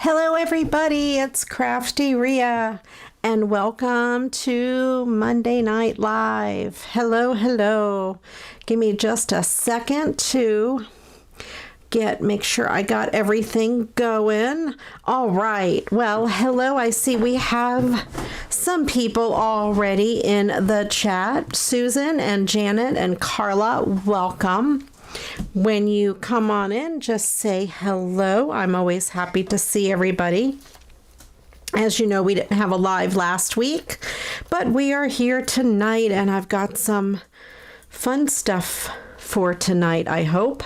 Hello everybody, it's CraftyRia and welcome to Monday Night Live. Hello. Give me just a second to make sure I got everything going. All right. Well, hello. I see we have some people already in the chat. Susan and Janet and Carla, welcome. When you come on in, just say hello. I'm always happy to see everybody. As you know, we didn't have a live last week, but we are here tonight, and I've got some fun stuff for tonight, I hope.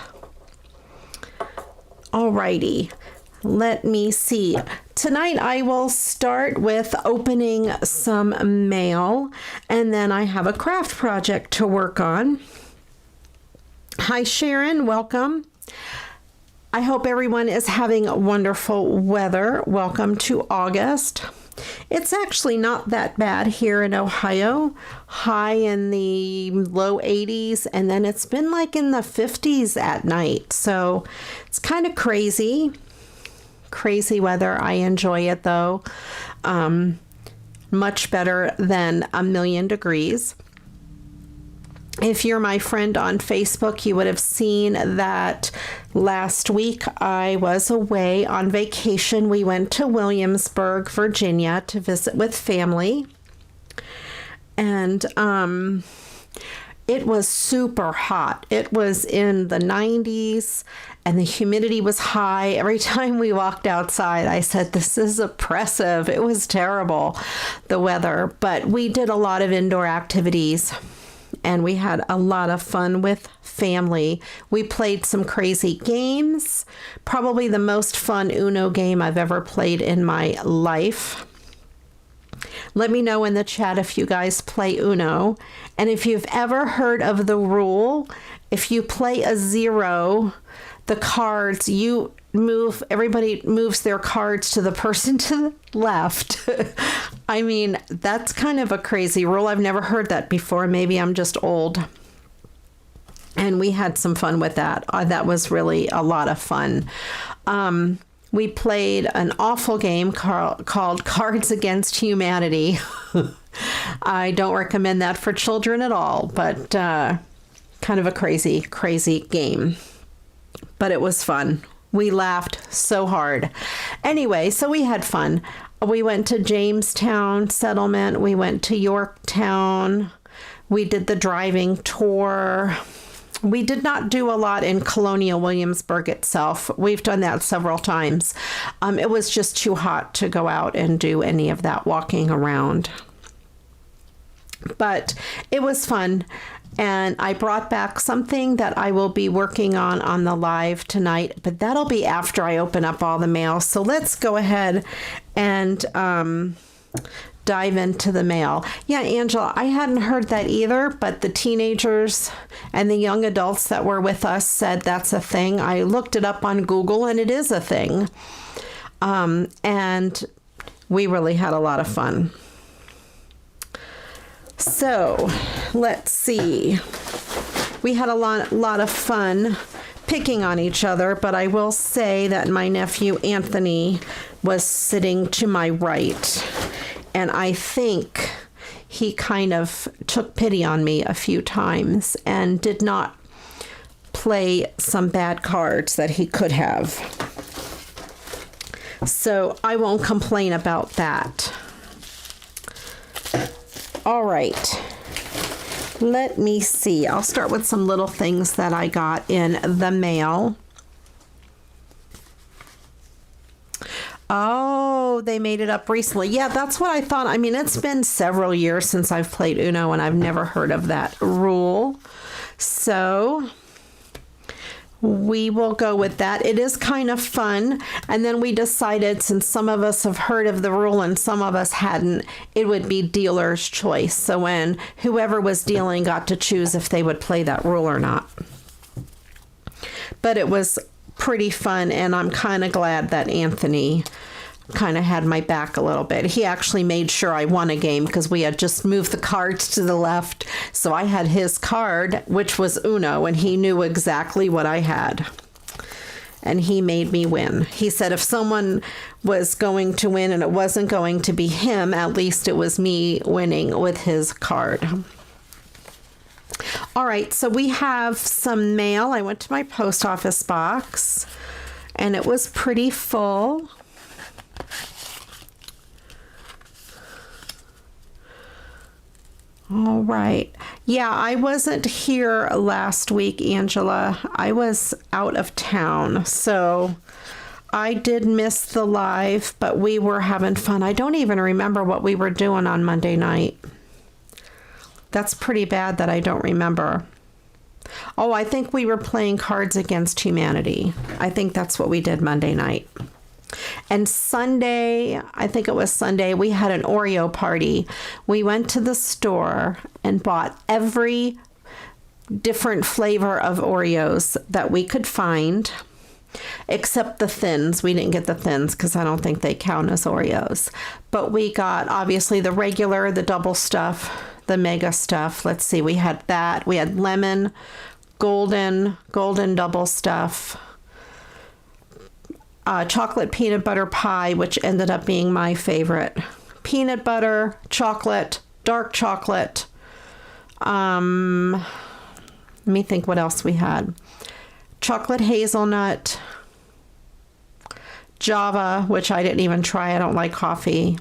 Alrighty, let me see. Tonight I will start with opening some mail, and then I have a craft project to work on. Hi Sharon, welcome. I hope everyone is having wonderful weather. Welcome to August. It's actually not that bad here in Ohio. High in the low 80s, and then it's been like in the 50s at night. So it's kind of crazy weather. I enjoy it though. Much better than a million degrees. If you're my friend on Facebook, you would have seen that last week I was away on vacation. We went to Williamsburg, Virginia to visit with family. And it was super hot. It was in the 90s and the humidity was high. Every time we walked outside, I said, this is oppressive. It was terrible, the weather. But we did a lot of indoor activities. And we had a lot of fun with family. We played some crazy games. Probably the most fun Uno game I've ever played in my life. Let me know in the chat if you guys play Uno. And if you've ever heard of the rule, if you play a zero, the cards, everybody moves their cards to the person to the left. I mean, that's kind of a crazy rule. I've never heard that before. Maybe I'm just old. And we had some fun with that. That was really a lot of fun. We played an awful game called Cards Against Humanity. I don't recommend that for children at all, but kind of a crazy game. But it was fun. We laughed so hard. Anyway, so we had fun. We went to Jamestown Settlement. We went to Yorktown. We did the driving tour. We did not do a lot in Colonial Williamsburg itself. We've done that several times. It was just too hot to go out and do any of that walking around. But it was fun. And I brought back something that I will be working on the live tonight, but that'll be after I open up all the mail. So let's go ahead and dive into the mail. Yeah, Angela, I hadn't heard that either, but the teenagers and the young adults that were with us said that's a thing. I looked it up on Google and it is a thing. And we really had a lot of fun. So let's see. We had a lot of fun picking on each other, but I will say that my nephew Anthony was sitting to my right, and I think he kind of took pity on me a few times and did not play some bad cards that he could have. So I won't complain about that. All right, let me see. I'll start with some little things that I got in the mail. Oh, they made it up recently. Yeah, that's what I thought. I mean, it's been several years since I've played Uno, and I've never heard of that rule. So we will go with that. It is kind of fun. And then we decided, since some of us have heard of the rule and some of us hadn't, it would be dealer's choice. So when whoever was dealing got to choose if they would play that rule or not. But it was pretty fun, and I'm kind of glad that Anthony kind of had my back a little bit. He actually made sure I won a game because we had just moved the cards to the left. So I had his card, which was Uno, and he knew exactly what I had. and he made me win. He said if someone was going to win and it wasn't going to be him, at least it was me winning with his card. All right, so we have some mail. I went to my post office box, and it was pretty full. All right. Yeah, I wasn't here last week, Angela. I was out of town, so I did miss the live, but we were having fun. I don't even remember what we were doing on Monday night. That's pretty bad that I don't remember. Oh, I think we were playing Cards Against Humanity. I think that's what we did Monday night. And Sunday, I think it was Sunday, we had an Oreo party. We went to the store and bought every different flavor of Oreos that we could find, except the thins. We didn't get the thins because I don't think they count as Oreos. But we got, obviously, the regular, the double stuff, the mega stuff. Let's see, we had that. We had lemon, golden double stuff, chocolate peanut butter pie, which ended up being my favorite. Peanut butter, chocolate, dark chocolate. Let me think what else we had. Chocolate hazelnut, Java, which I didn't even try. I don't like coffee.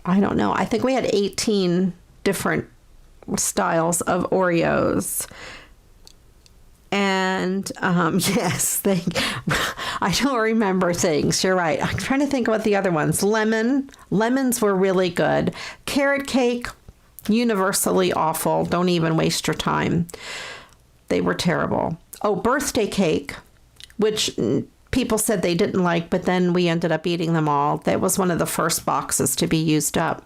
I don't know. I think we had 18 different styles of Oreos. And yes, I don't remember things. You're right. I'm trying to think about the other ones. Lemons were really good. Carrot cake, universally awful. Don't even waste your time. They were terrible. Oh, birthday cake, which people said they didn't like, but then we ended up eating them all. That was one of the first boxes to be used up.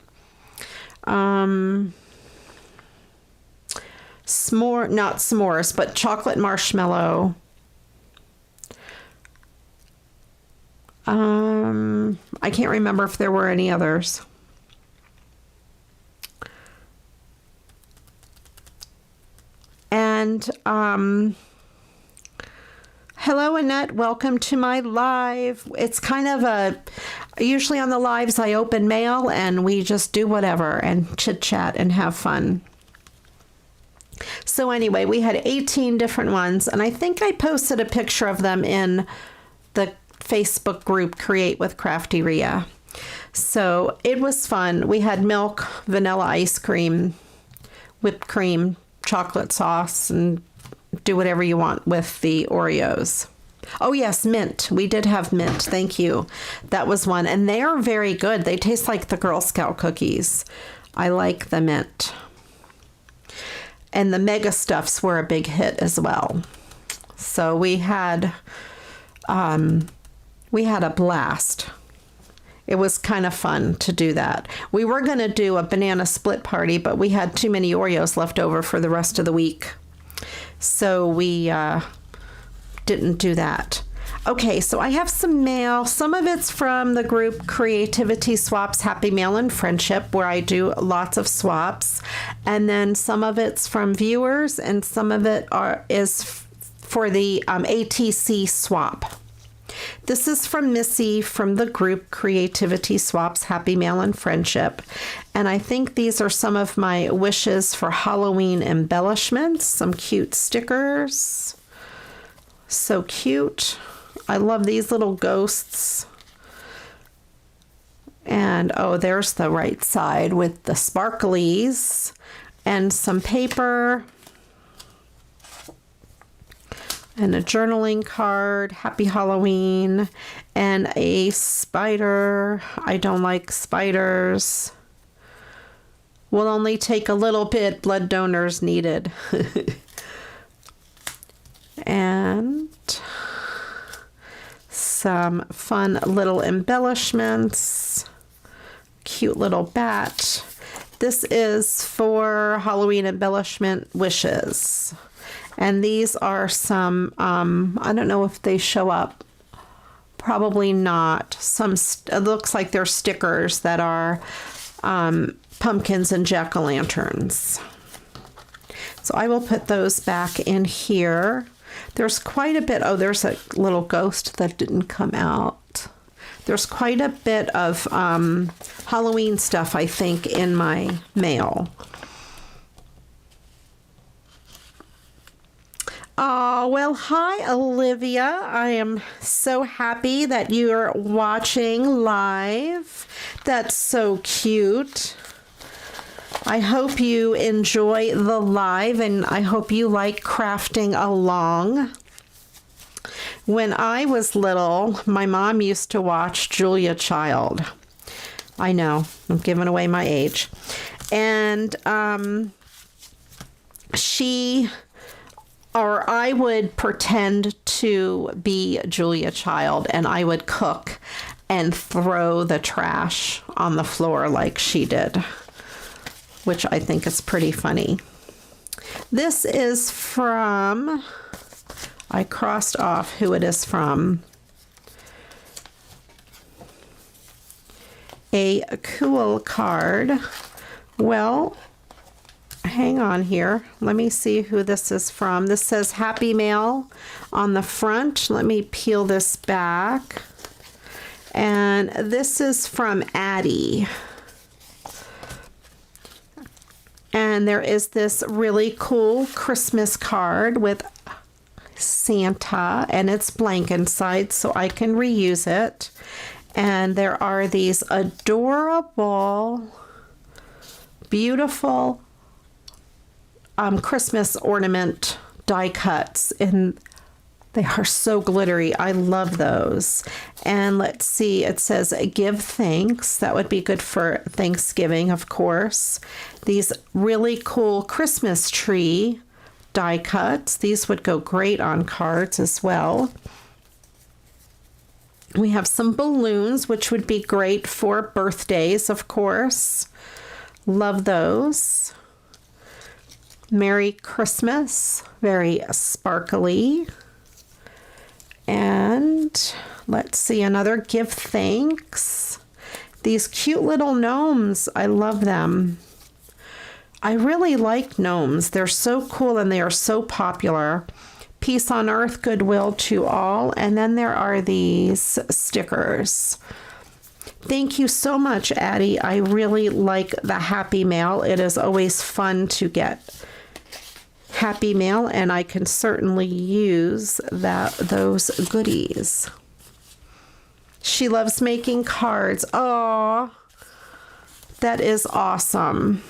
Not s'mores, but chocolate marshmallow. I can't remember if there were any others. And hello, Annette. Welcome to my live. It's kind of usually on the lives I open mail and we just do whatever and chit chat and have fun. So anyway, we had 18 different ones, and I think I posted a picture of them in the Facebook group Create with CraftyRia. So it was fun. We had milk, vanilla ice cream, whipped cream, chocolate sauce, and do whatever you want with the Oreos. Oh yes, mint. We did have mint. Thank you. That was one. And they are very good. They taste like the Girl Scout cookies. I like the mint. And the mega stuffs were a big hit as well. So we had a blast. It was kind of fun to do that. We were going to do a banana split party, but we had too many Oreos left over for the rest of the week. So we didn't do that. Okay, so I have some mail. Some of it's from the group Creativity Swaps Happy Mail and Friendship, where I do lots of swaps. And then some of it's from viewers, and some of it is for the ATC swap. This is from Missy from the group Creativity Swaps Happy Mail and Friendship. And I think these are some of my wishes for Halloween embellishments. Some cute stickers. So cute. I love these little ghosts. And oh, there's the right side with the sparklies and some paper and a journaling card, Happy Halloween, and a spider. I don't like spiders. Will only take a little bit, blood donors needed. And some fun little embellishments, cute little bat. This is for Halloween embellishment wishes. And these are some, I don't know if they show up. Probably not. It looks like they're stickers that are pumpkins and jack-o'-lanterns. So I will put those back in here. There's quite a bit. Oh, there's a little ghost that didn't come out. There's quite a bit of Halloween stuff, I think, in my mail. Oh, well, hi, Olivia. I am so happy that you're watching live. That's so cute. I hope you enjoy the live, and I hope you like crafting along. When I was little, my mom used to watch Julia Child. I know, I'm giving away my age. And I would pretend to be Julia Child, and I would cook and throw the trash on the floor like she did, which I think is pretty funny. This is from, I crossed off who it is from. A cool card. Well, hang on here. Let me see who this is from. This says Happy Mail on the front. Let me peel this back. And this is from Addie. And there is this really cool Christmas card with Santa, and it's blank inside, so I can reuse it. And there are these adorable, beautiful Christmas ornament die cuts, and they are so glittery. I love those. And let's see, it says give thanks. That would be good for Thanksgiving, of course. These really cool Christmas tree die cuts. These would go great on cards as well. We have some balloons, which would be great for birthdays, of course. Love those. Merry Christmas. Very sparkly. And let's see, another give thanks. These cute little gnomes. I love them. I really like gnomes. They're so cool and they are so popular. Peace on earth, goodwill to all. And then there are these stickers. Thank you so much, Addie. I really like the Happy Mail. It is always fun to get Happy Mail, and I can certainly use those goodies. She loves making cards. Oh, that is awesome.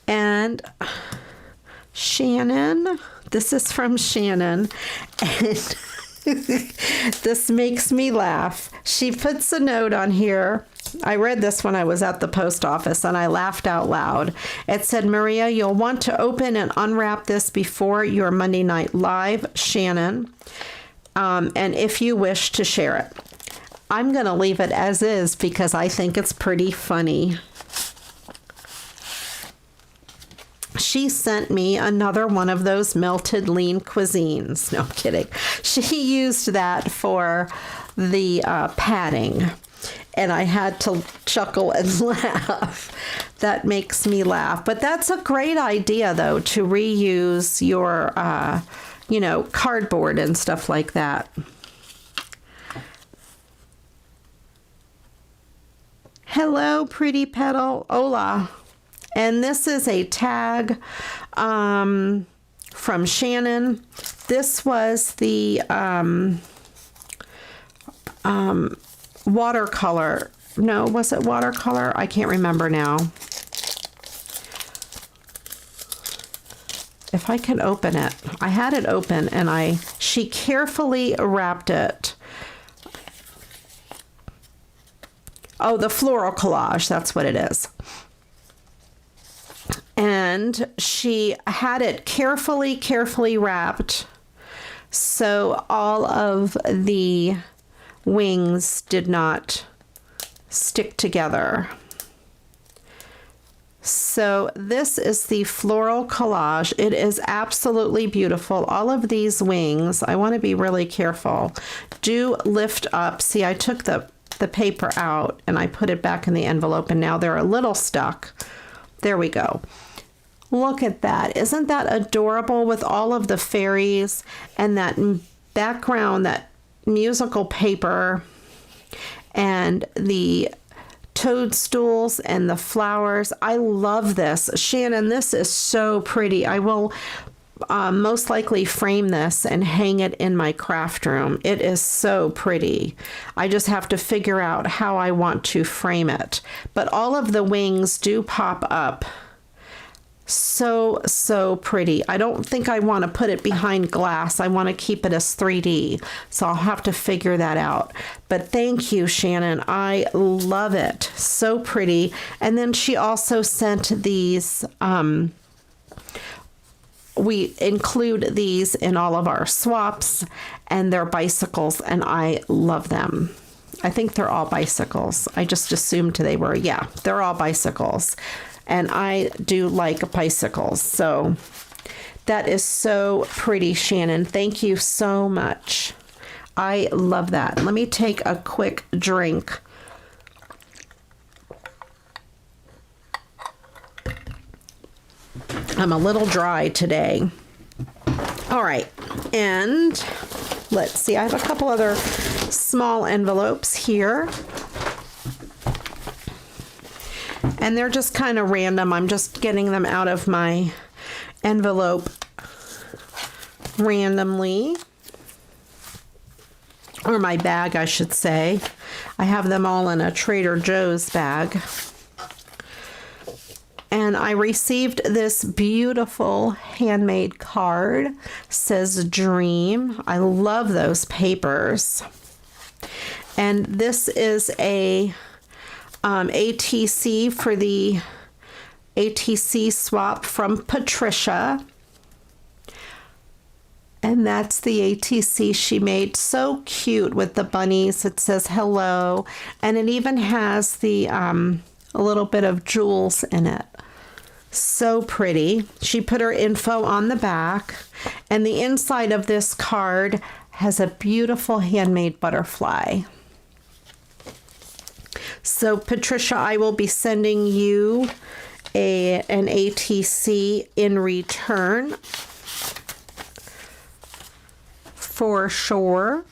And Shannon, this is from Shannon, and this makes me laugh. She puts a note on here. I read this when I was at the post office, and I laughed out loud. It said, Maria, you'll want to open and unwrap this before your Monday Night Live, Shannon, and if you wish to share it. I'm going to leave it as is because I think it's pretty funny. She sent me another one of those melted lean cuisines. No, I'm kidding. She used that for the padding, and I had to chuckle and laugh. That makes me laugh. But that's a great idea, though, to reuse your, cardboard and stuff like that. Hello, pretty petal. Hola. And this is a tag from Shannon. This was the watercolor. No, was it watercolor? I can't remember now. If I can open it. I had it open, and she carefully wrapped it. Oh, the floral collage. That's what it is. And she had it carefully wrapped so all of the wings did not stick together. So this is the floral collage. It is absolutely beautiful. All of these wings, I want to be really careful, do lift up. See, I took the paper out and I put it back in the envelope, and now they're a little stuck. There we go. Look at that. Isn't that adorable with all of the fairies and that background, that musical paper and the toadstools and the flowers? I love this. Shannon, this is so pretty. I will most likely frame this and hang it in my craft room. It is so pretty. I just have to figure out how I want to frame it. But all of the wings do pop up. So pretty. I don't think I want to put it behind glass. I want to keep it as 3D. So I'll have to figure that out. But thank you, Shannon. I love it. So pretty. And then she also sent these, we include these in all of our swaps, and they're bicycles, and I love them. I think they're all bicycles. I just assumed they were. Yeah, they're all bicycles. And I do like bicycles. So that is so pretty, Shannon. Thank you so much. I love that. Let me take a quick drink. I'm a little dry today. All right. And let's see. I have a couple other small envelopes here. And they're just kind of random. I'm just getting them out of my envelope randomly. Or my bag, I should say. I have them all in a Trader Joe's bag. And I received this beautiful handmade card. Says Dream. I love those papers. And this is a ATC for the ATC swap from Patricia. And that's the ATC she made. So cute with the bunnies. It says hello. And it even has the a little bit of jewels in it. So pretty. She put her info on the back. And the inside of this card has a beautiful handmade butterfly. So Patricia, I will be sending you an ATC in return for sure.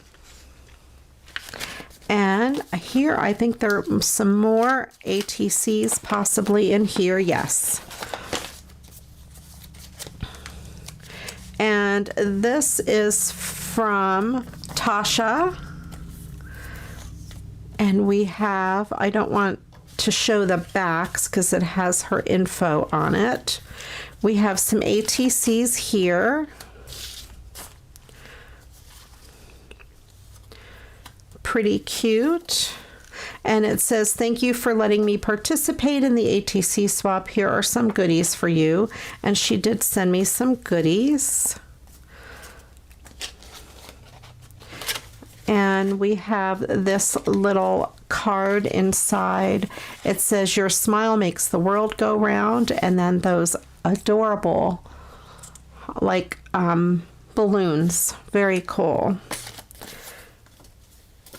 And here, I think there are some more ATCs possibly in here. Yes. And this is from Tasha. And we have, I don't want to show the backs because it has her info on it. We have some ATCs here. Pretty cute. And it says, thank you for letting me participate in the ATC swap. Here are some goodies for you. And she did send me some goodies. And we have this little card inside. It says, your smile makes the world go round. And then those adorable, like, balloons. Very cool.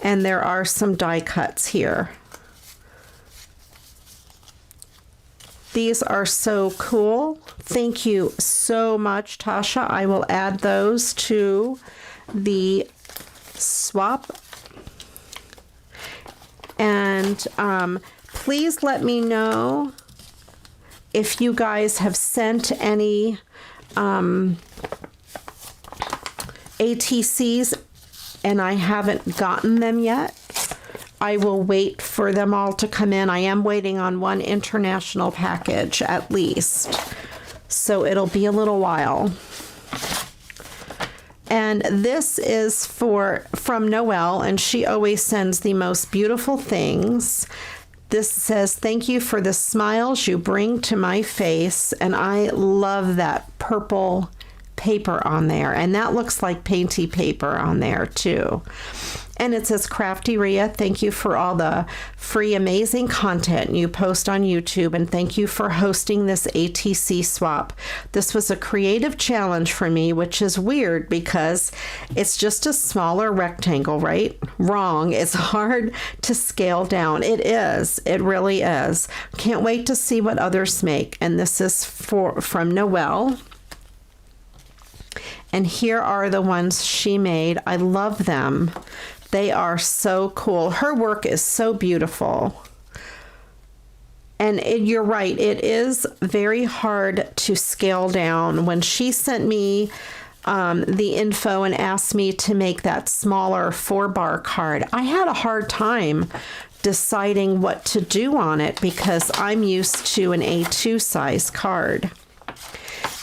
And there are some die cuts here. These are so cool. Thank you so much, Tasha. I will add those to the swap. And please let me know if you guys have sent any ATCs and I haven't gotten them yet. I will wait for them all to come in. I am waiting on one international package at least, so it'll be a little while. And this is from Noelle, and she always sends the most beautiful things. This says, thank you for the smiles you bring to my face. And I love that purple paper on there. And that looks like painty paper on there too. And it says, CraftyRia, thank you for all the free, amazing content you post on YouTube, and thank you for hosting this ATC swap. This was a creative challenge for me, which is weird because it's just a smaller rectangle, right? Wrong. It's hard to scale down. It is. It really is. Can't wait to see what others make. And this is from Noelle. And here are the ones she made. I love them. They are so cool. Her work is so beautiful. And you're right, it is very hard to scale down. When she sent me the info and asked me to make that smaller 4-bar card, I had a hard time deciding what to do on it because I'm used to an A2 size card.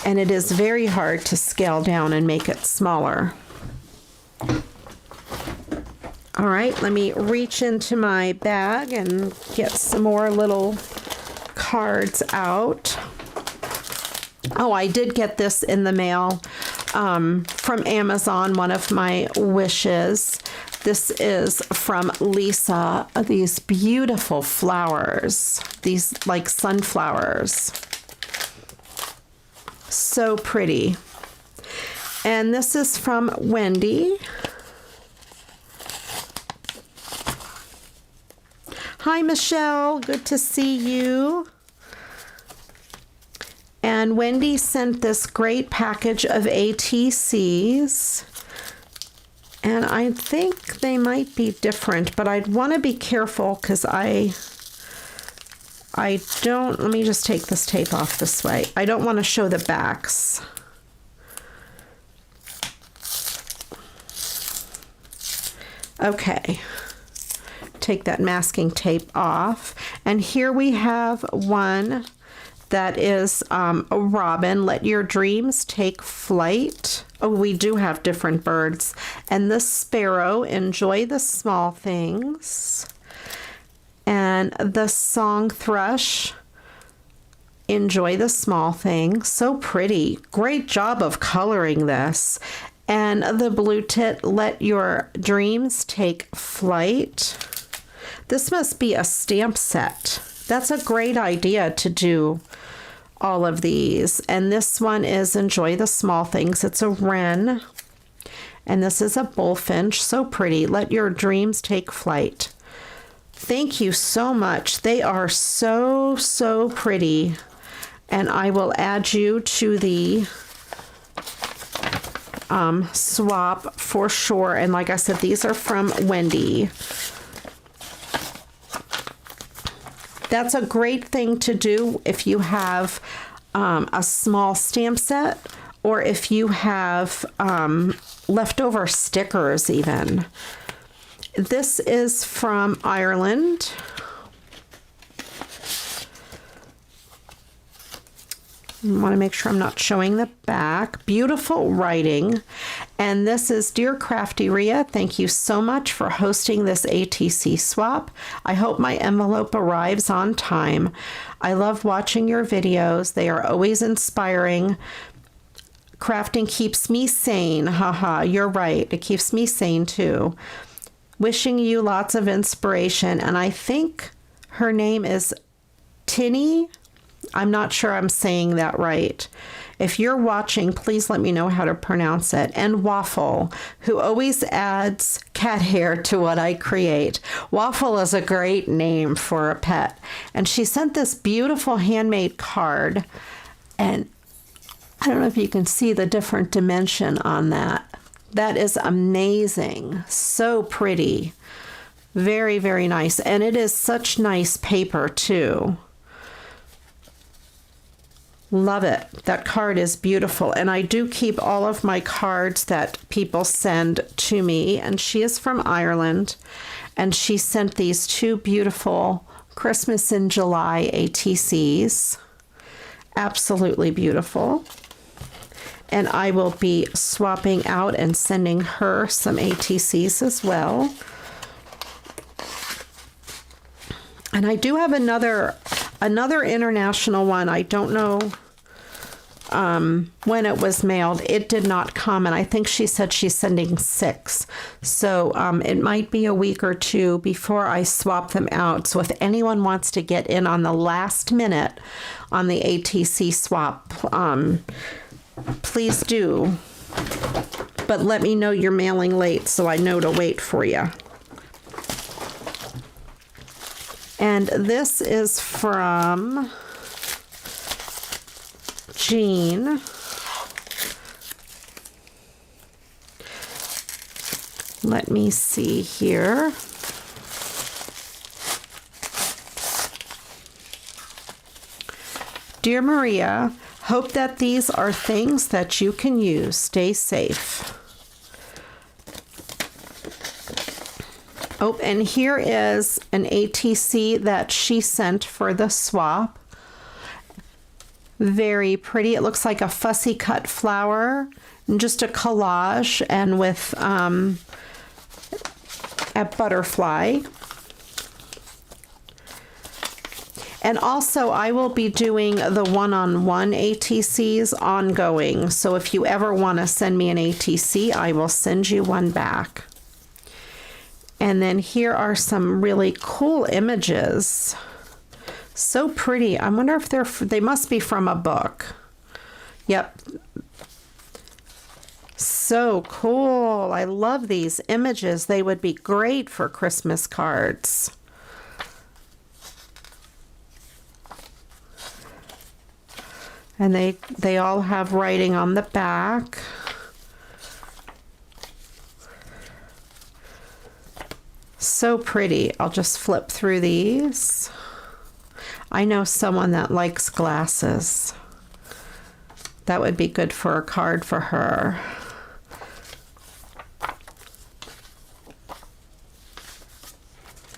And it is very hard to scale down and make it smaller. All right, let me reach into my bag and get some more little cards out. Oh, I did get this in the mail from Amazon, one of my wishes. This is from Lisa. These beautiful flowers, these like sunflowers. So pretty. And this is from Wendy. Hi, Michelle. Good to see you. And Wendy sent this great package of ATCs. And I think they might be different, but I'd want to be careful because I don't, let me just take this tape off this way. I don't want to show the backs. Okay. Take that masking tape off. And here we have one that is a robin. Let your dreams take flight. Oh, we do have different birds. And the sparrow, enjoy the small things. And the song thrush, enjoy the small things. So pretty. Great job of coloring this. And the blue tit, let your dreams take flight. This must be a stamp set. That's a great idea to do all of these. And this one is enjoy the small things. It's a wren. And this is a bullfinch. So pretty. Let your dreams take flight. Thank you so much. They are so, so pretty. And I will add you to the swap for sure. And like I said, these are from Wendy. That's a great thing to do if you have a small stamp set, or if you have leftover stickers even. This is from Ireland. I want to make sure I'm not showing the back. Beautiful writing. And this is, Dear CraftyRia, thank you so much for hosting this ATC swap. I hope my envelope arrives on time. I love watching your videos. They are always inspiring. Crafting keeps me sane. Haha, you're right. It keeps me sane too. Wishing you lots of inspiration. And I think her name is Tinny. I'm not sure I'm saying that right. If you're watching, please let me know how to pronounce it. And Waffle, who always adds cat hair to what I create. Waffle is a great name for a pet. And she sent this beautiful handmade card. And I don't know if you can see the different dimension on that. That is amazing. So pretty. Very, very nice. And it is such nice paper too. Love it. That card is beautiful. And I do keep all of my cards that people send to me. And she is from Ireland. And she sent these two beautiful Christmas in July ATCs. Absolutely beautiful. And I will be swapping out and sending her some ATCs as well. And I do have another international one. I don't know. when it was mailed, it did not come, and I think she said she's sending 6. So it might be a week or 2 before I swap them out. So if anyone wants to get in on the last minute on the ATC swap, please do. But let me know you're mailing late so I know to wait for you. And this is from Jean. Let me see here. Dear Maria, hope that these are things that you can use. Stay safe. Oh, and here is an ATC that she sent for the swap. Very pretty. It looks like a fussy cut flower, and just a collage, and with a butterfly. And also, I will be doing the one-on-one ATCs ongoing. So if you ever want to send me an ATC, I will send you one back. And then here are some really cool images. So pretty. I wonder if they must be from a book. Yep. So cool. I love these images. They would be great for Christmas cards. And they all have writing on the back. So pretty. I'll just flip through these. I know someone that likes glasses. That would be good for a card for her.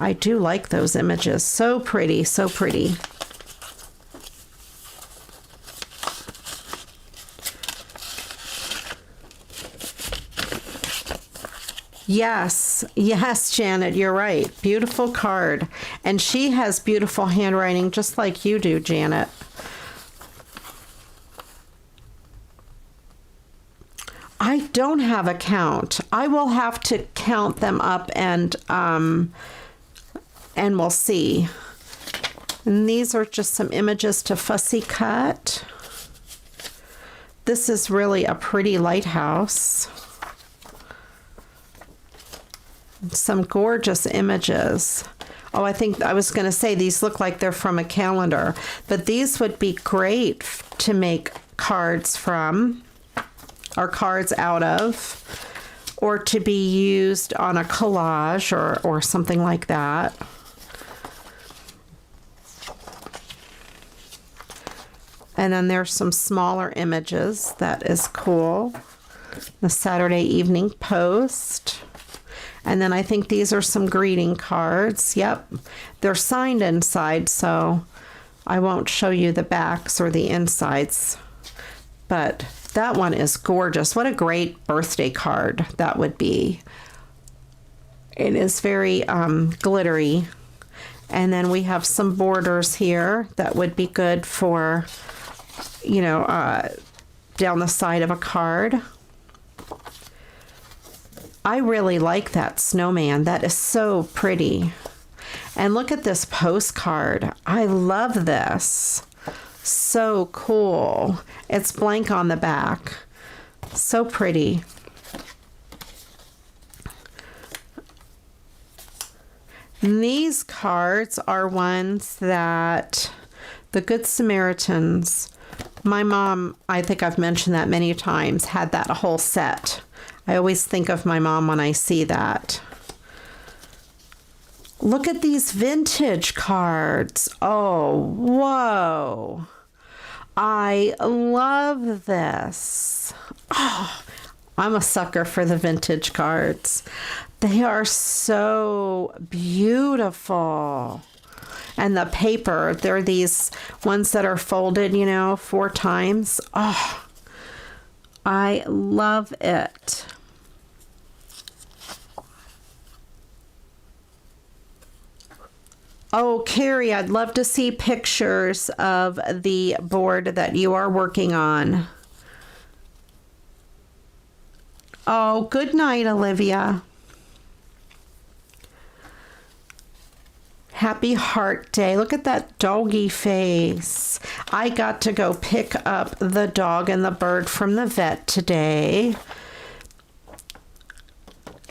I do like those images. So pretty, so pretty. Yes, yes, Janet, you're right. Beautiful card. And she has beautiful handwriting just like you do, Janet. I don't have a count. I will have to count them up and we'll see. And these are just some images to fussy cut. This is really a pretty lighthouse. Some gorgeous images. Oh, I think I was going to say these look like they're from a calendar, but these would be great to make cards from, or cards out of, or to be used on a collage or something like that. And then there's some smaller images. That is cool. The Saturday Evening Post. And then I think these are some greeting cards. Yep, they're signed inside, so I won't show you the backs or the insides. But that one is gorgeous. What a great birthday card that would be. It is very glittery. And then we have some borders here that would be good for, you know, down the side of a card. I really like that snowman. That is so pretty. And look at this postcard. I love this. So cool. It's blank on the back. So pretty. And these cards are ones that the Good Samaritans, my mom, I think I've mentioned that many times, had that whole set. I always think of my mom when I see that. Look at these vintage cards. Oh, whoa. I love this. Oh, I'm a sucker for the vintage cards. They are so beautiful. And the paper, they're these ones that are folded, you know, 4 times. Oh, I love it. Oh, Carrie, I'd love to see pictures of the board that you are working on. Oh, good night, Olivia. Happy Heart Day. Look at that doggy face. I got to go pick up the dog and the bird from the vet today.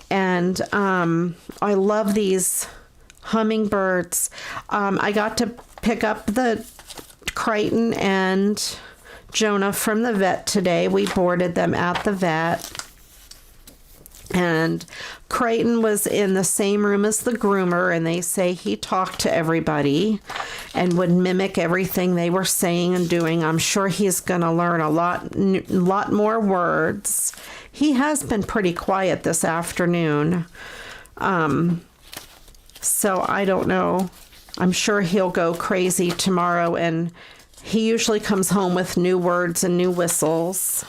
And I love these hummingbirds. I got to pick up the Crichton and Jonah from the vet today. We boarded them at the vet. And Crichton was in the same room as the groomer, and they say he talked to everybody and would mimic everything they were saying and doing. I'm sure he's going to learn a lot more words. He has been pretty quiet this afternoon. So I don't know. I'm sure he'll go crazy tomorrow, and he usually comes home with new words and new whistles.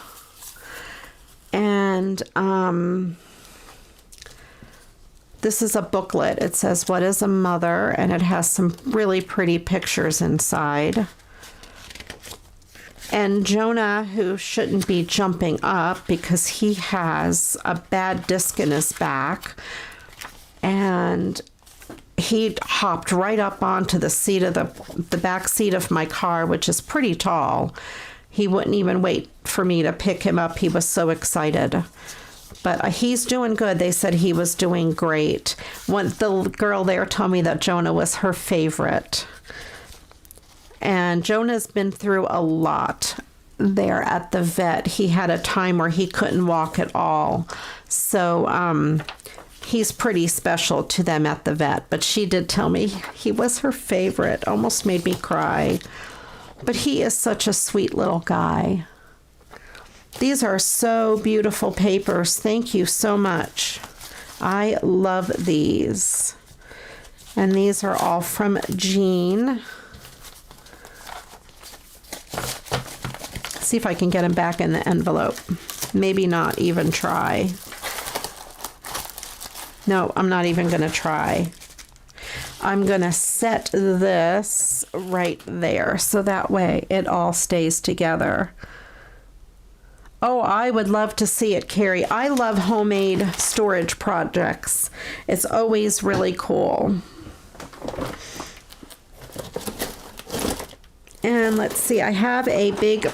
And this is a booklet. It says, "What is a Mother?" And it has some really pretty pictures inside. And Jonah, who shouldn't be jumping up because he has a bad disc in his back, and he hopped right up onto the seat of the back seat of my car, which is pretty tall. He wouldn't even wait for me to pick him up. He was so excited. But he's doing good. They said he was doing great. The girl there told me that Jonah was her favorite. And Jonah's been through a lot there at the vet. He had a time where he couldn't walk at all. So he's pretty special to them at the vet. But she did tell me he was her favorite. Almost made me cry. But he is such a sweet little guy. These are so beautiful papers. Thank you so much. I love these. And these are all from Jean. See if I can get them back in the envelope. Maybe not even try. No, I'm not even going to try. I'm going to set this right there so that way it all stays together. Oh, I would love to see it, Carrie. I love homemade storage projects. It's always really cool. And let's see, I have a big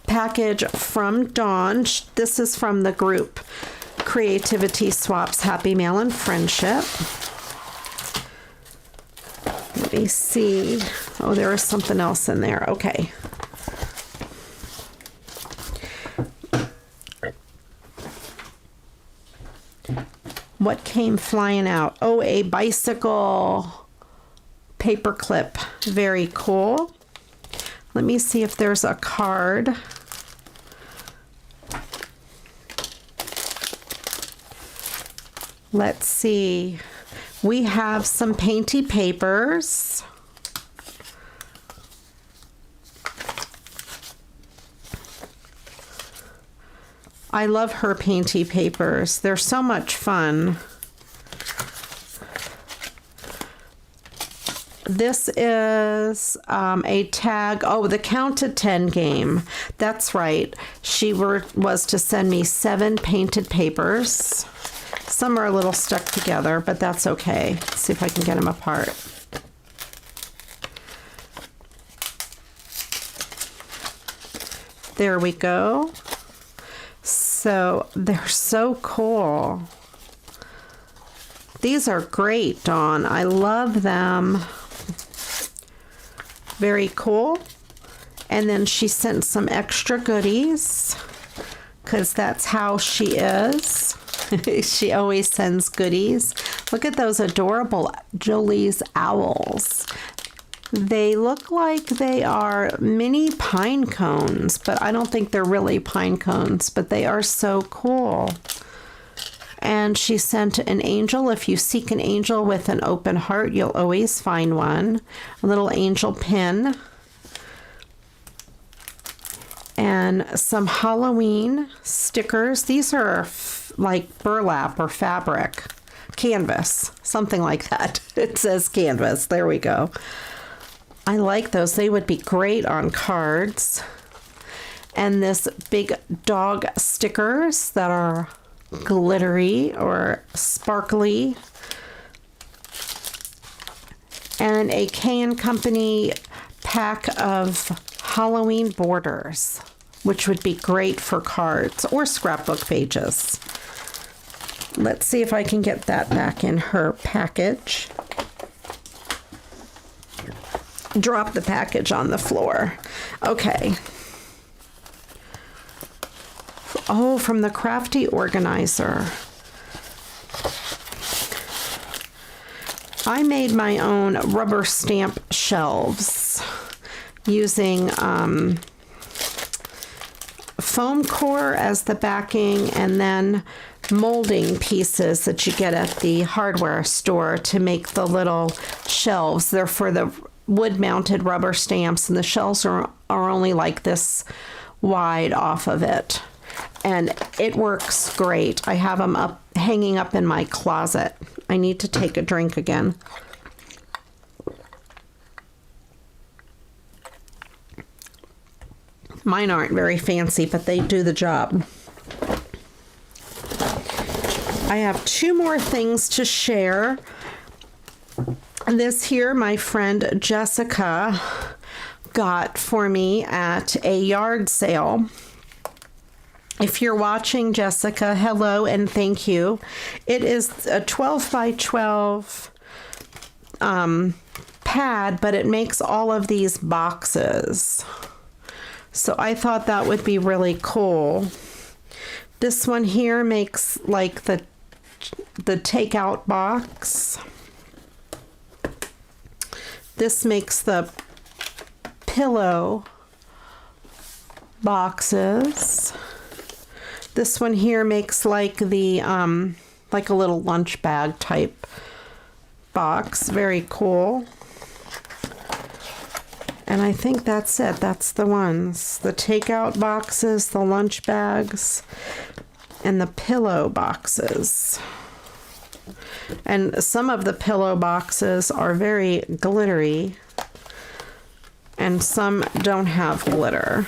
package from Dawn. This is from the group Creativity Swaps Happy Mail and Friendship. Let me see. Oh, there is something else in there. Okay. What came flying out? Oh, a bicycle paper clip. Very cool. Let me see if there's a card. Let's see. We have some painty papers. I love her painty papers. They're so much fun. This is a tag. Oh, the Count to 10 game. That's right. She was to send me 7 painted papers. Some are a little stuck together, but that's okay. Let's see if I can get them apart. There we go. So they're so cool. These are great, Dawn. I love them. Very cool. And then she sent some extra goodies because that's how she is. She always sends goodies. Look at those adorable Jolie's owls. They look like they are mini pine cones, but I don't think they're really pine cones, but they are so cool. And she sent an angel. If you seek an angel with an open heart, you'll always find one. A little angel pin. And some Halloween stickers. These are like burlap or fabric. canvas, something like that. It says canvas. There we go. I like those. They would be great on cards. And this big dog stickers that are glittery or sparkly. And a K & Company pack of Halloween borders, which would be great for cards or scrapbook pages. Let's see if I can get that back in her package. Drop the package on the floor. Okay. Oh, from the Crafty Organizer. I made my own rubber stamp shelves using foam core as the backing and then molding pieces that you get at the hardware store to make the little shelves. They're for the wood-mounted rubber stamps, and the shelves are only like this wide off of it. And it works great. I have them up, hanging up in my closet. I need to take a drink again. Mine aren't very fancy, but they do the job. I have 2 more things to share. This here, my friend Jessica got for me at a yard sale. If you're watching, Jessica, hello and thank you. It is a 12 by 12 pad, but it makes all of these boxes. So I thought that would be really cool. This one here makes like the takeout box. This makes the pillow boxes. This one here makes like the like a little lunch bag type box. Very cool. And I think that's it. That's the ones. The takeout boxes, the lunch bags, and the pillow boxes. And some of the pillow boxes are very glittery, and some don't have glitter.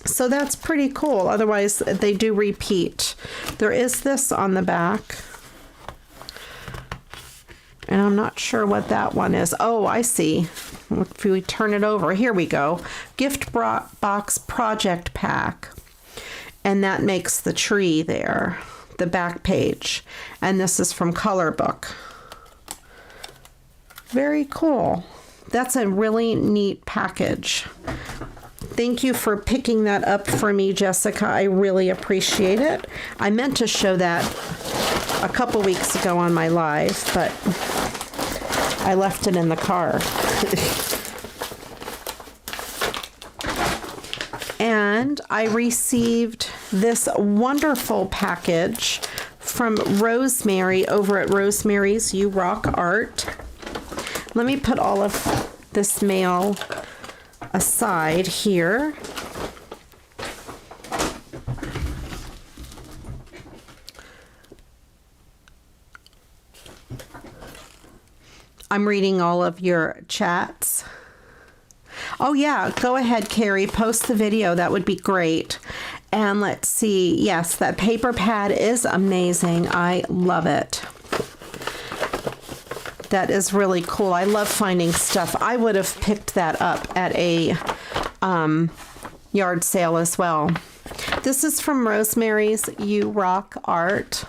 So that's pretty cool. Otherwise, they do repeat. There is this on the back. And I'm not sure what that one is. Oh, I see. If we turn it over, here we go. Gift box project pack. And that makes the tree there, the back page. And this is from Color Book. Very cool. That's a really neat package. Thank you for picking that up for me, Jessica. I really appreciate it. I meant to show that a couple weeks ago on my live, but I left it in the car. And I received this wonderful package from Rosemary over at Rosemary's You Rock Art. Let me put all of this mail aside here. I'm reading all of your chats. Oh yeah, go ahead, Carrie, post the video. That would be great. And let's see. Yes, that paper pad is amazing. I love it. That is really cool. I love finding stuff. I would have picked that up at a yard sale as well. This is from Rosemary's You Rock Art.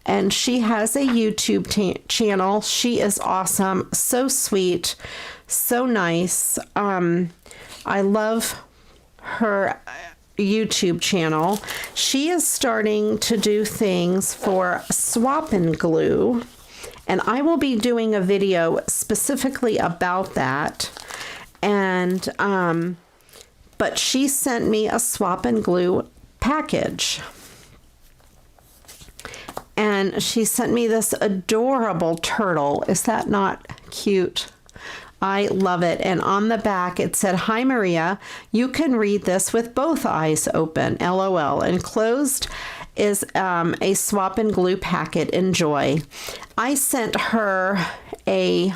And she has a YouTube channel. She is awesome. So sweet. So nice. I love her YouTube channel. She is starting to do things for swap and glue. And I will be doing a video specifically about that. And, but she sent me a swap and glue package. And she sent me this adorable turtle. Is that not cute? I love it. And on the back, it said, "Hi, Maria. You can read this with both eyes open, LOL." Enclosed is a swap and glue packet. Enjoy. I sent her a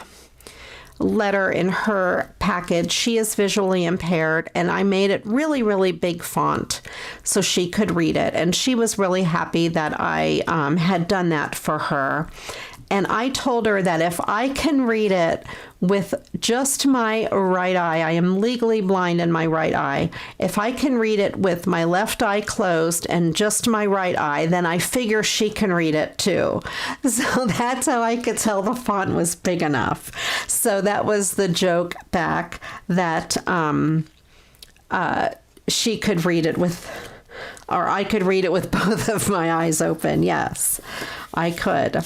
letter in her package. She is visually impaired, and I made it really, really big font so she could read it. And she was really happy that I had done that for her. And I told her that if I can read it with just my right eye, I am legally blind in my right eye. If I can read it with my left eye closed and just my right eye, then I figure she can read it too. So that's how I could tell the font was big enough. So that was the joke back, that she could read it with, or I could read it with both of my eyes open. Yes, I could.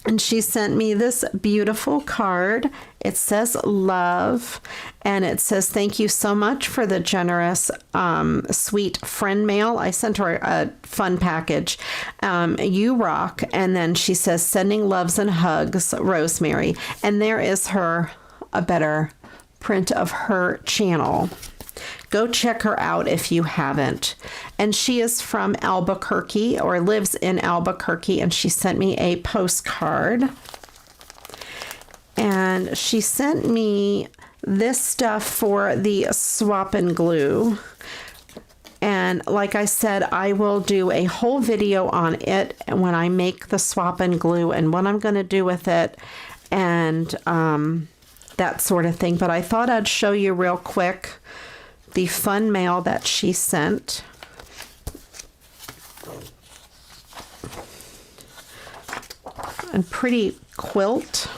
And she sent me this beautiful card. It says love, and it says, thank you so much for the generous, sweet friend mail. I sent her a fun package. You rock. And then she says, sending loves and hugs, Rosemary. And there is a better print of her channel. Go check her out if you haven't. And she is from Albuquerque, or lives in Albuquerque, and she sent me a postcard. And she sent me this stuff for the swap and glue. And like I said, I will do a whole video on it when I make the swap and glue and what I'm going to do with it and that sort of thing. But I thought I'd show you real quick the fun mail that she sent. A pretty quilt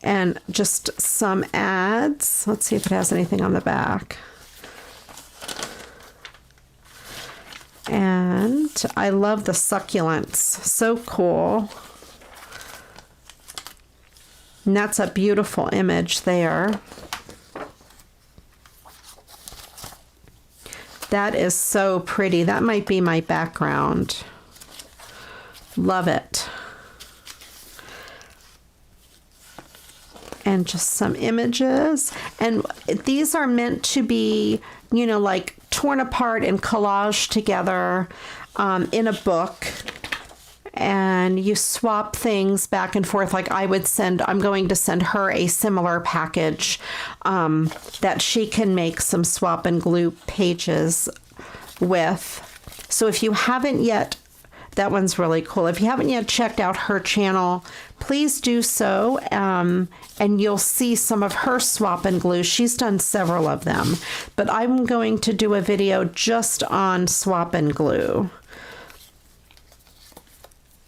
and just some ads. Let's see if it has anything on the back. And I love the succulents. So cool. And that's a beautiful image there. That is so pretty. That might be my background. Love it. And just some images. And these are meant to be, you know, like torn apart and collaged together in a book. And you swap things back and forth. Like I'm going to send her a similar package that she can make some swap and glue pages with. So if you haven't yet, that one's really cool. If you haven't yet checked out her channel, please do so. And you'll see some of her swap and glue. She's done several of them, but I'm going to do a video just on swap and glue.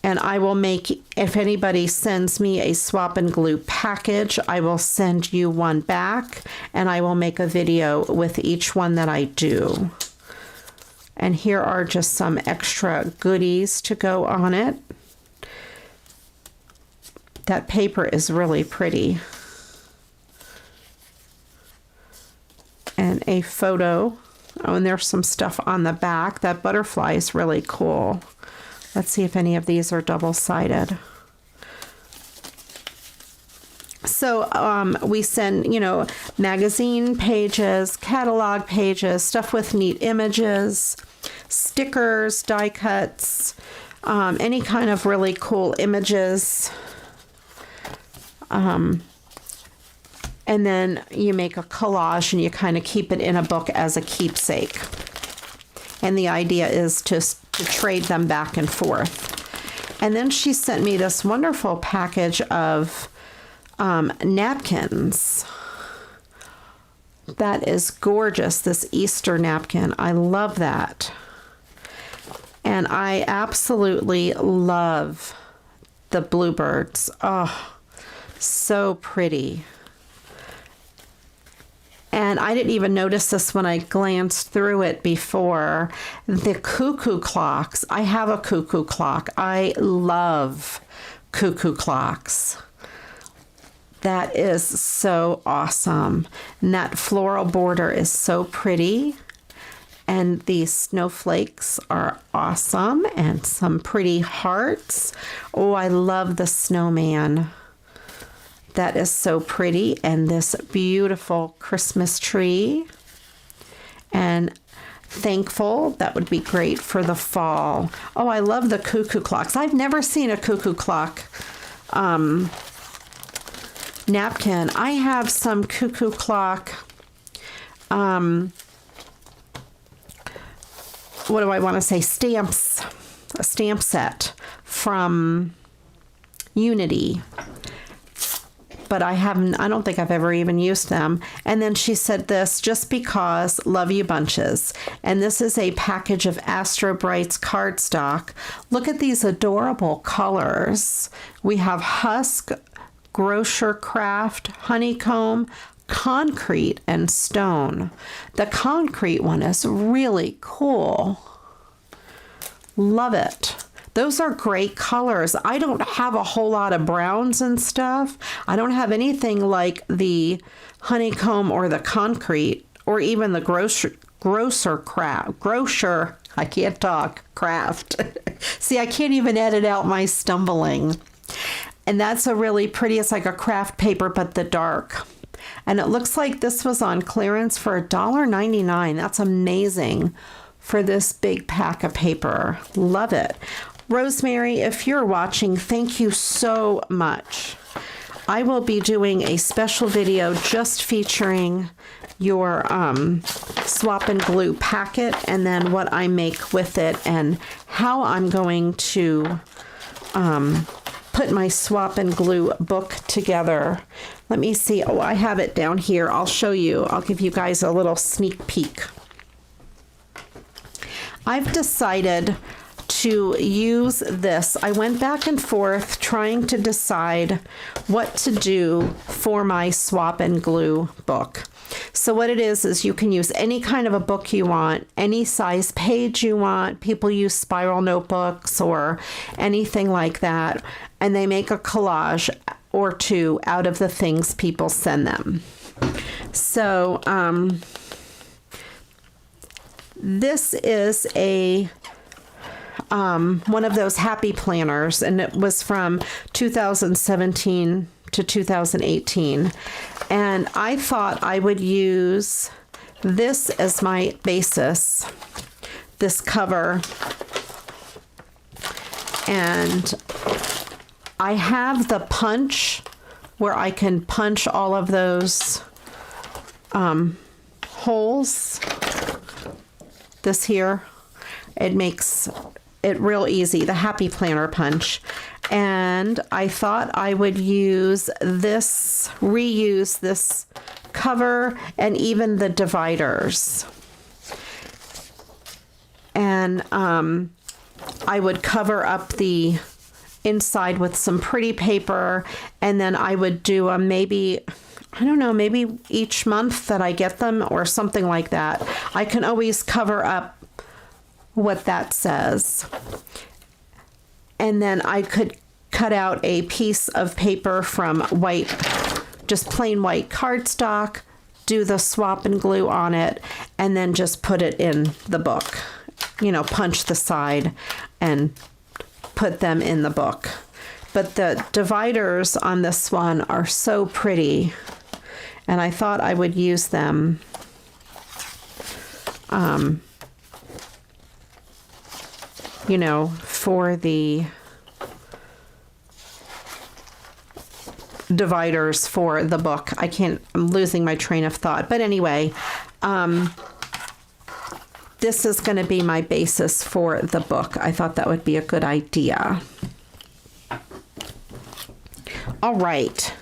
And I will make, if anybody sends me a swap and glue package, I will send you one back, and I will make a video with each one that I do. And here are just some extra goodies to go on it. That paper is really pretty. And a photo. Oh, and there's some stuff on the back. That butterfly is really cool. Let's see if any of these are double-sided. So we send, you know, magazine pages, catalog pages, stuff with neat images, stickers, die cuts, any kind of really cool images. And then you make a collage and you kind of keep it in a book as a keepsake. And the idea is to trade them back and forth. And then she sent me this wonderful package of napkins. That is gorgeous, this Easter napkin. I love that. And I absolutely love the bluebirds. Oh, so pretty. And I didn't even notice this when I glanced through it before. The cuckoo clocks. I have a cuckoo clock. I love cuckoo clocks. That is so awesome. And that floral border is so pretty. And these snowflakes are awesome. And some pretty hearts. Oh, I love the snowman. That is so pretty. And this beautiful Christmas tree. And thankful. That would be great for the fall. Oh, I love the cuckoo clocks. I've never seen a cuckoo clock napkin. I have some cuckoo clock, what do I want to say, stamps, a stamp set from Unity. But I don't think I've ever even used them. And then she said this, just because, love you bunches. And this is a package of Astro Brights cardstock. Look at these adorable colors. We have husk, grocer craft, honeycomb, concrete, and stone. The concrete one is really cool. Love it. Those are great colors. I don't have a whole lot of browns and stuff. I don't have anything like the honeycomb or the concrete or even the grocer I can't talk, craft. See, I can't even edit out my stumbling. And that's a really pretty, it's like a craft paper, but the dark. And it looks like this was on clearance for $1.99. That's amazing for this big pack of paper. Love it. Rosemary, if you're watching, thank you so much. I will be doing a special video just featuring your swap and glue packet and then what I make with it and how I'm going to put my swap and glue book together. Let me see. Oh, I have it down here. I'll show you. I'll give you guys a little sneak peek. I've decided to use this. I went back and forth trying to decide what to do for my swap and glue book. So what it is you can use any kind of a book you want, any size page you want. People use spiral notebooks or anything like that, and they make a collage or two out of the things people send them. So this is a one of those happy planners, and it was from 2017 to 2018. And I thought I would use this as my basis, this cover. And I have the punch where I can punch all of those holes. This here, it makes it real easy, the happy planner punch. And I thought I would reuse this cover and even the dividers. And I would cover up the inside with some pretty paper, and then I would do maybe each month that I get them or something like that. I can always cover up what that says. And then I could cut out a piece of paper from white, just plain white cardstock, do the swap and glue on it, and then just put it in the book. You know, punch the side and put them in the book. But the dividers on this one are so pretty, and I thought I would use them for the dividers for the book. I'm losing my train of thought. But anyway, this is going to be my basis for the book. I thought that would be a good idea. All right.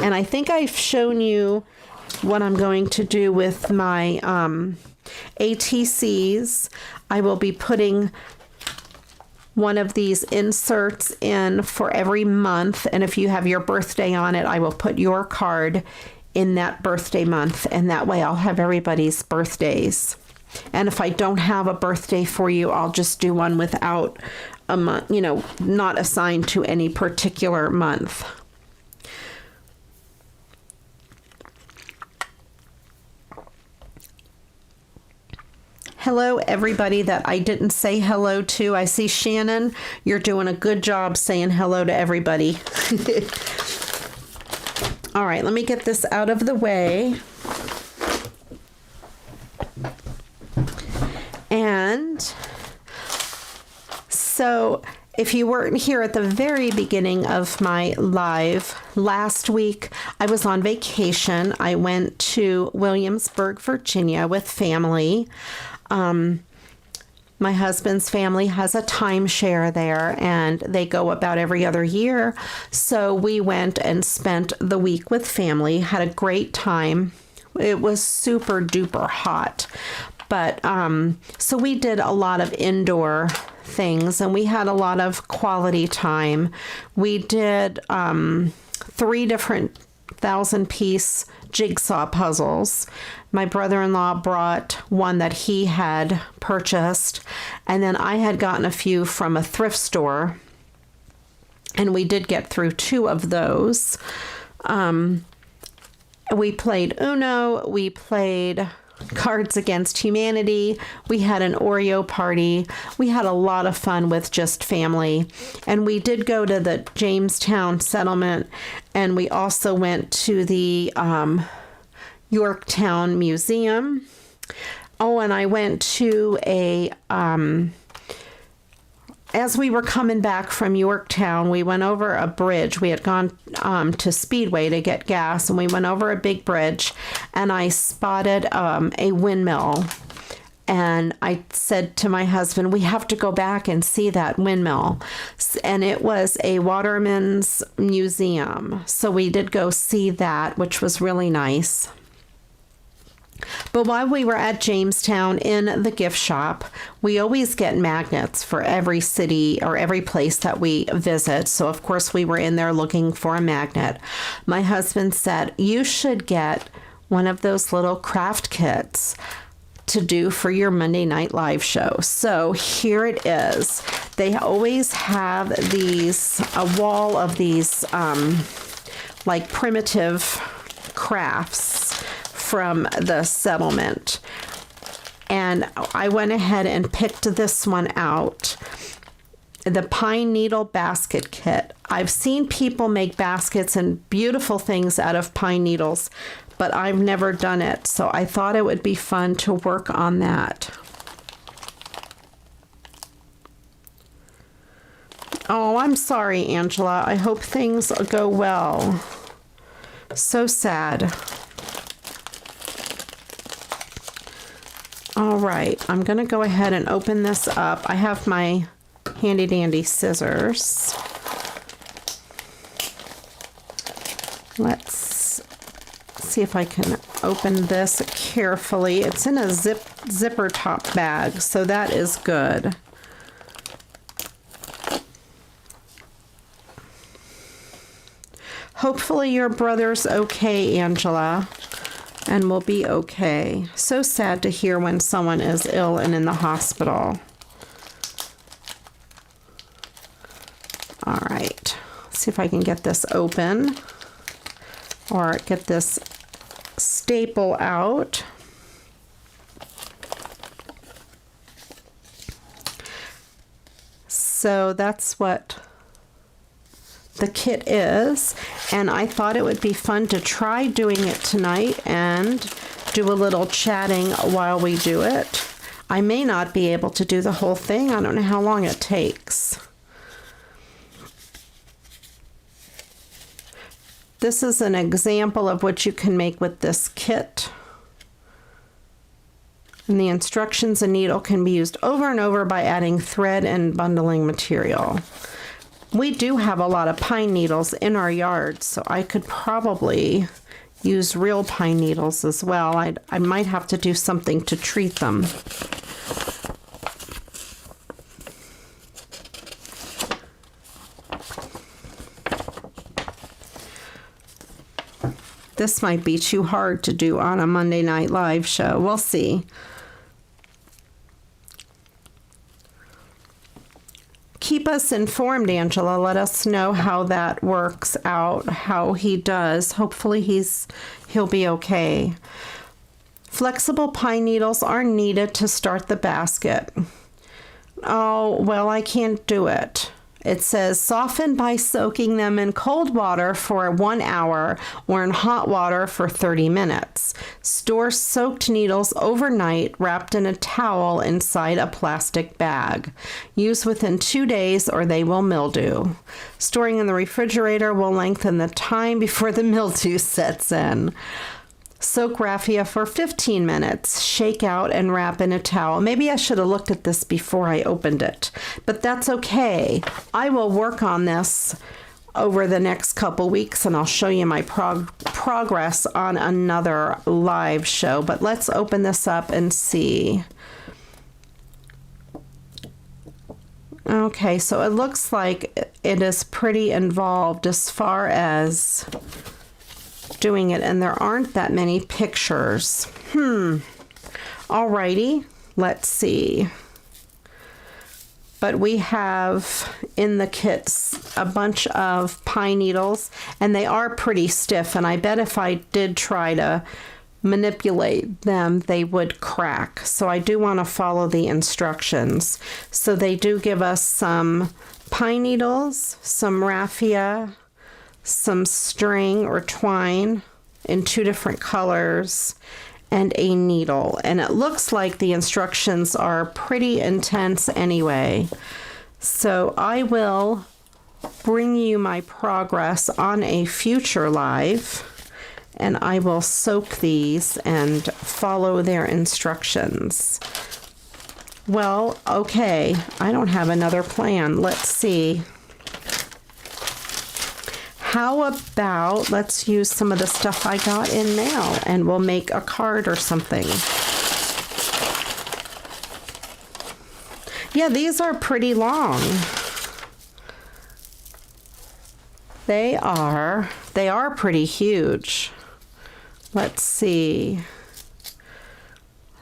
And I think I've shown you what I'm going to do with my ATCs. I will be putting one of these inserts in for every month. And if you have your birthday on it, I will put your card in that birthday month. And that way I'll have everybody's birthdays. And if I don't have a birthday for you, I'll just do one without a month, not assigned to any particular month. Hello, everybody that I didn't say hello to. I see Shannon. You're doing a good job saying hello to everybody. All right, let me get this out of the way. And so if you weren't here at the very beginning of my live last week, I was on vacation. I went to Williamsburg, Virginia with family. My husband's family has a timeshare there, and they go about every other year. So we went and spent the week with family, had a great time. It was super duper hot. But so we did a lot of indoor things, and we had a lot of quality time. We did 3 different 1,000-piece jigsaw puzzles. My brother-in-law brought one that he had purchased, and then I had gotten a few from a thrift store, and we did get through 2 of those. We played Uno, we played Cards Against Humanity, we had an Oreo party. We had a lot of fun with just family. And we did go to the Jamestown settlement, and we also went to the Yorktown Museum. Oh, and I went to as we were coming back from Yorktown, we went over a bridge. We had gone to Speedway to get gas, and we went over a big bridge, and I spotted a windmill. And I said to my husband, we have to go back and see that windmill. And it was a waterman's museum. So we did go see that, which was really nice. But while we were at Jamestown in the gift shop, we always get magnets for every city or every place that we visit. So, of course, we were in there looking for a magnet. My husband said, you should get one of those little craft kits to do for your Monday Night Live show. So here it is. They always have a wall of these like primitive crafts from the settlement. And I went ahead and picked this one out. The pine needle basket kit. I've seen people make baskets and beautiful things out of pine needles, but I've never done it. So I thought it would be fun to work on that. Oh, I'm sorry, Angela. I hope things go well. So sad. All right, I'm going to go ahead and open this up. I have my handy dandy scissors. Let's see if I can open this carefully. It's in a zipper top bag, so that is good. Hopefully your brother's okay, Angela, and will be okay. So sad to hear when someone is ill and in the hospital. All right, let's see if I can get this open or get this staple out. So that's what the kit is, and I thought it would be fun to try doing it tonight and do a little chatting while we do it. I may not be able to do the whole thing. I don't know how long it takes. This is an example of what you can make with this kit. And the instructions and needle can be used over and over by adding thread and bundling material. We do have a lot of pine needles in our yard, so I could probably use real pine needles as well. I might have to do something to treat them. This might be too hard to do on a Monday Night Live show. We'll see. Keep us informed, Angela. Let us know how that works out, how he does. Hopefully he'll be okay. Flexible pine needles are needed to start the basket. Oh, well, I can't do it. It says soften by soaking them in cold water for 1 hour or in hot water for 30 minutes. Store soaked needles overnight wrapped in a towel inside a plastic bag. Use within 2 days or they will mildew. Storing in the refrigerator will lengthen the time before the mildew sets in. Soak raffia for 15 minutes, shake out and wrap in a towel. Maybe I should have looked at this before I opened it, but that's okay. I will work on this over the next couple weeks and I'll show you my progress on another live show. But let's open this up and see. Okay, so it looks like it is pretty involved as far as doing it, and there aren't that many pictures. Alrighty, let's see. But we have in the kits a bunch of pine needles, and they are pretty stiff, and I bet if I did try to manipulate them, they would crack. So I do want to follow the instructions. So they do give us some pine needles, some raffia, some string or twine in 2 different colors, and a needle. And it looks like the instructions are pretty intense anyway. So I will bring you my progress on a future live, and I will soak these and follow their instructions. Well, okay, I don't have another plan. Let's see. How about let's use some of the stuff I got in mail and we'll make a card or something. Yeah, these are pretty long. They are pretty huge. Let's see.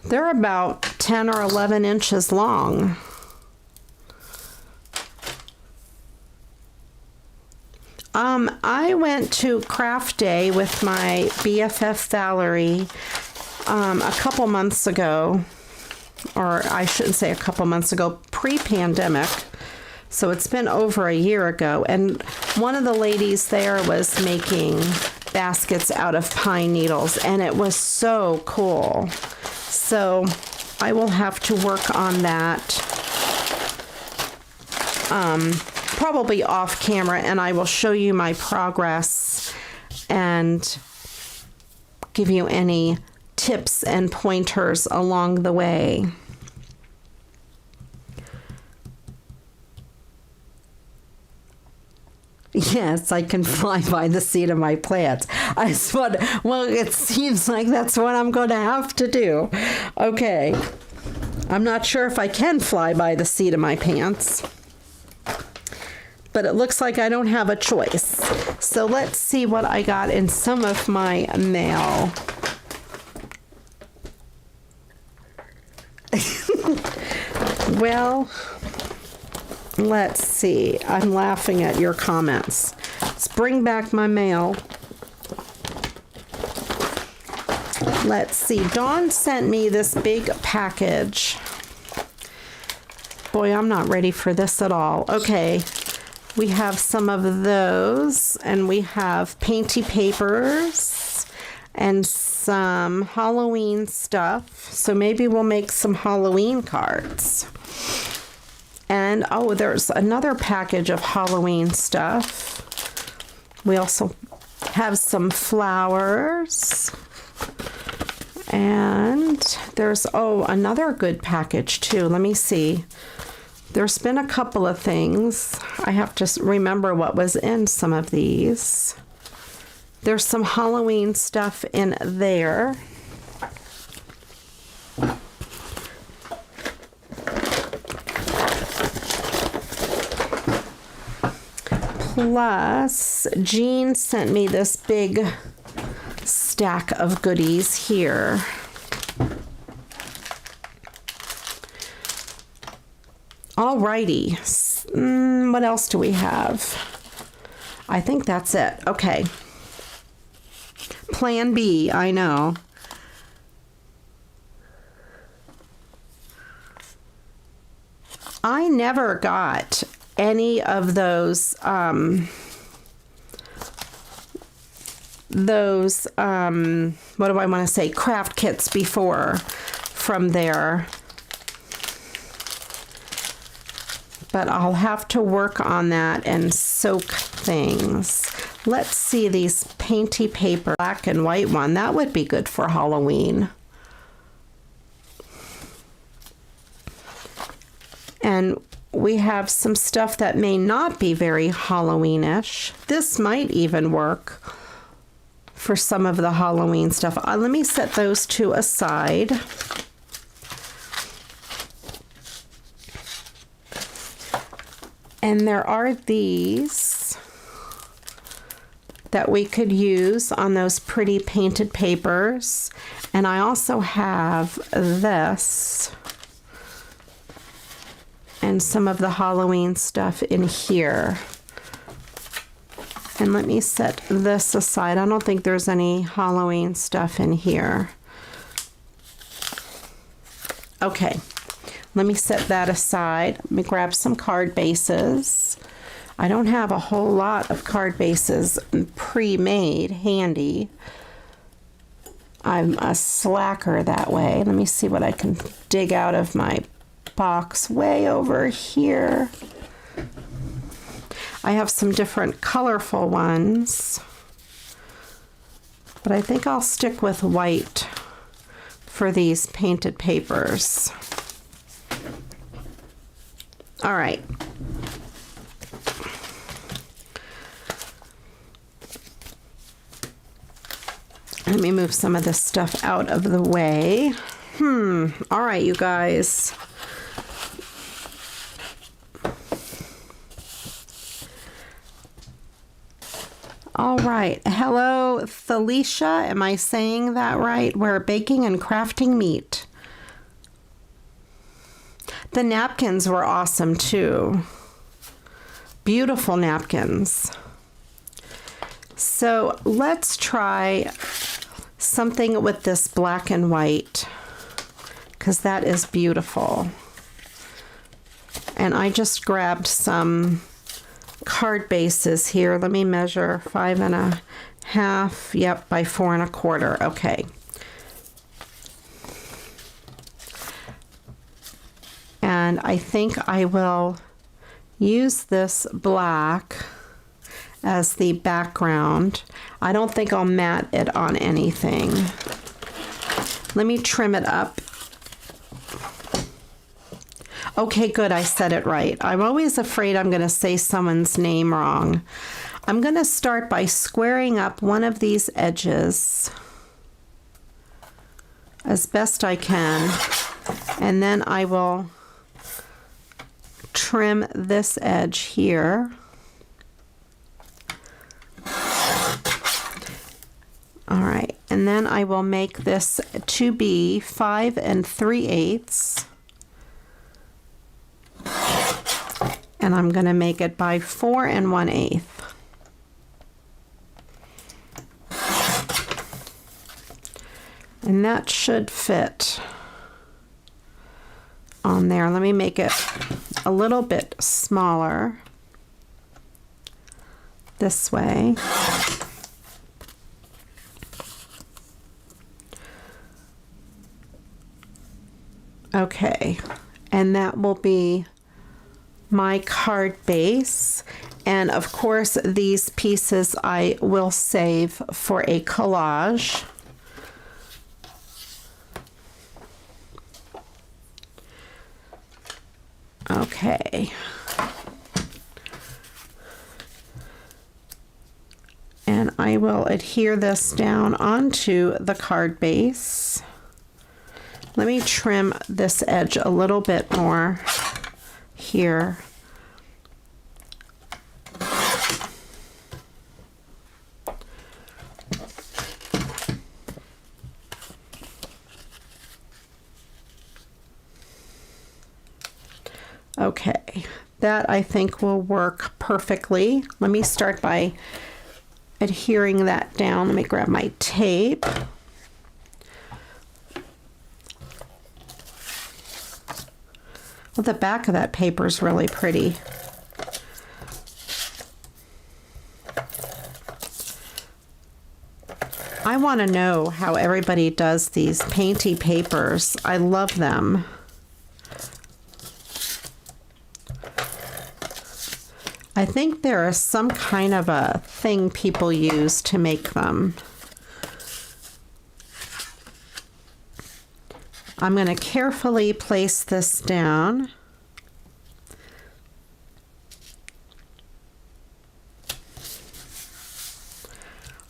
They're about 10 or 11 inches long. I went to Craft Day with my BFF Valerie a couple months ago, or I shouldn't say a couple months ago, pre-pandemic. So it's been over a year ago. And one of the ladies there was making baskets out of pine needles, and it was so cool. So I will have to work on that. Probably off camera, and I will show you my progress and give you any tips and pointers along the way. Yes, I can fly by the seat of my plants. Well, it seems like that's what I'm going to have to do. Okay. I'm not sure if I can fly by the seat of my pants, but it looks like I don't have a choice. So let's see what I got in some of my mail. Well, let's see. I'm laughing at your comments. Let's bring back my mail. Let's see. Dawn sent me this big package. Boy, I'm not ready for this at all. Okay. We have some of those, and we have painty papers and some Halloween stuff. So maybe we'll make some Halloween cards. And oh, there's another package of Halloween stuff. We also have some flowers. And there's, another good package too. Let me see. There's been a couple of things. I have to remember what was in some of these. There's some Halloween stuff in there. Plus, Jean sent me this big stack of goodies here. Alrighty. What else do we have? I think that's it. Okay. Plan B, I know. I never got any of those what do I want to say, craft kits before from there. But I'll have to work on that and soak things. Let's see these painty paper, black and white one. That would be good for Halloween. And we have some stuff that may not be very Halloweenish. This might even work for some of the Halloween stuff. Let me set those two aside. And there are these that we could use on those pretty painted papers. And I also have this and some of the Halloween stuff in here. And let me set this aside. I don't think there's any Halloween stuff in here. Okay, let me set that aside. Let me grab some card bases. I don't have a whole lot of card bases pre-made handy. I'm a slacker that way. Let me see what I can dig out of my box way over here. I have some different colorful ones, but I think I'll stick with white for these painted papers. All right. Let me move some of this stuff out of the way. All right, you guys. All right. Hello, Thalicia. Am I saying that right? We're baking and crafting meat. The napkins were awesome too. Beautiful napkins. So let's try something with this black and white, because that is beautiful. And I just grabbed some card bases here. Let me measure 5.5, yep, by 4.25. Okay. And I think I will use this black as the background. I don't think I'll mat it on anything. Let me trim it up. Okay, good, I said it right. I'm always afraid I'm going to say someone's name wrong. I'm going to start by squaring up one of these edges as best I can, and then I will trim this edge here. All right, and then I will make this to be 5 3/8. And I'm going to make it by 4 1/8. And that should fit on there. Let me make it a little bit smaller this way. Okay, and that will be my card base. And of course, these pieces I will save for a collage. Okay. And I will adhere this down onto the card base. Let me trim this edge a little bit more here. Okay, that I think will work perfectly. Let me start by adhering that down. Let me grab my tape. Well, the back of that paper is really pretty. want to know how everybody does these painty papers. I love them. I think there is some kind of a thing people use to make them. I'm going to carefully place this down.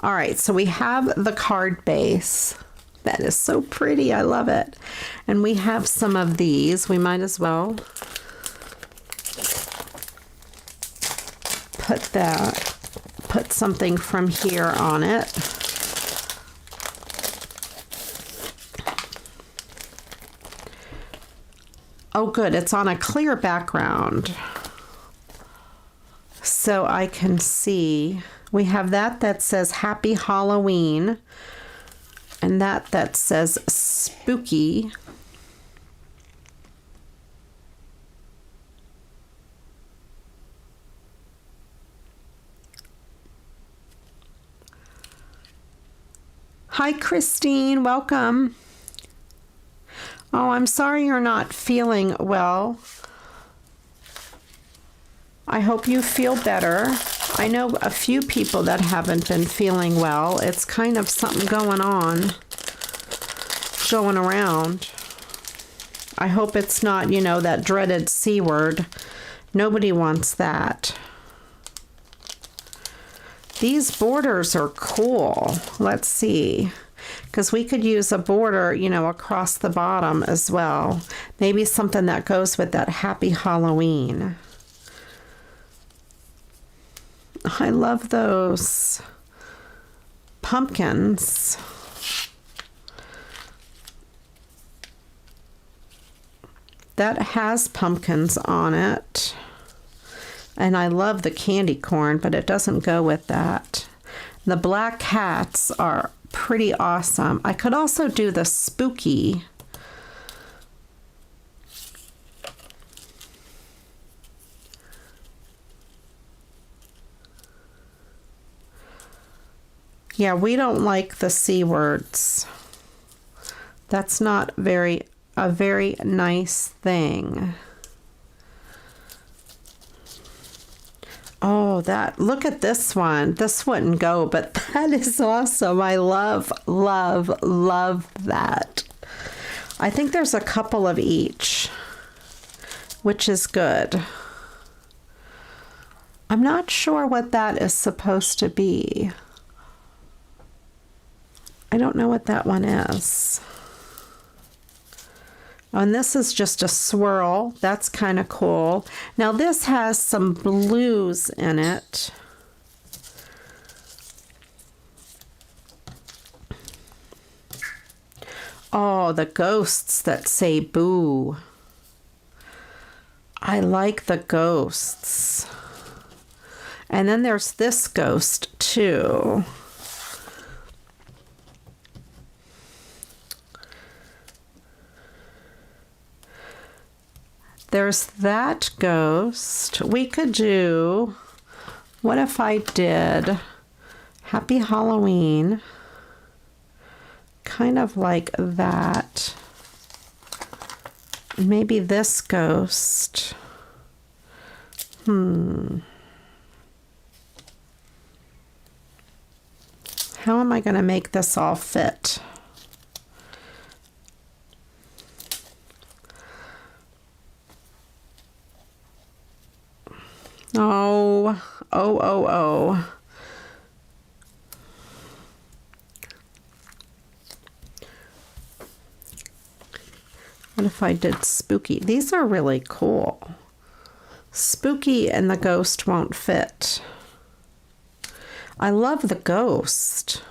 All right, so we have the card base. That is so pretty. I love it. And we have some of these. We might as well put something from here on it. Oh, good. It's on a clear background. So I can see. We have that says Happy Halloween, and that says Spooky. Hi, Christine. Welcome. Oh, I'm sorry you're not feeling well. I hope you feel better. I know a few people that haven't been feeling well. It's kind of something going around. I hope it's not, you know, that dreaded C word. Nobody wants that. These borders are cool. Let's see. Because we could use a border, you know, across the bottom as well. Maybe something that goes with that Happy Halloween. I love those pumpkins. That has pumpkins on it. And I love the candy corn, but it doesn't go with that. The black hats are pretty awesome. I could also do the spooky. Yeah, we don't like the C words. That's not a very nice thing. Oh, look at this one. This wouldn't go, but that is awesome. I love, love, love that. I think there's a couple of each, which is good. I'm not sure what that is supposed to be. I don't know what that one is. Oh, and this is just a swirl. That's kind of cool. Now this has some blues in it. Oh, the ghosts that say boo. I like the ghosts. And then there's this ghost too. There's that ghost. We could do, what if I did Happy Halloween, kind of like that. Maybe this ghost. How am I going to make this all fit? Oh. What if I did spooky? These are really cool. Spooky and the ghost won't fit. I love the ghost.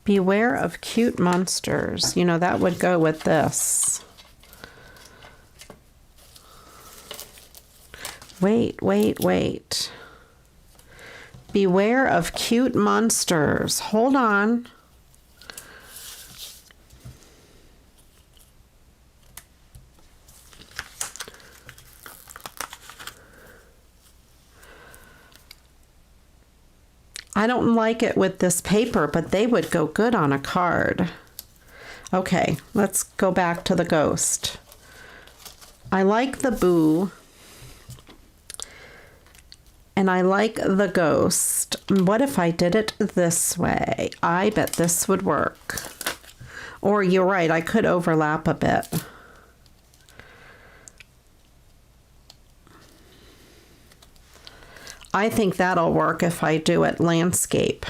Beware of cute monsters. You know, that would go with this. Wait. Beware of cute monsters. Hold on. I don't like it with this paper, but they would go good on a card. Okay, let's go back to the ghost. I like the boo. And I like the ghost. What if I did it this way? I bet this would work. Or you're right, I could overlap a bit. I think that'll work if I do it landscape.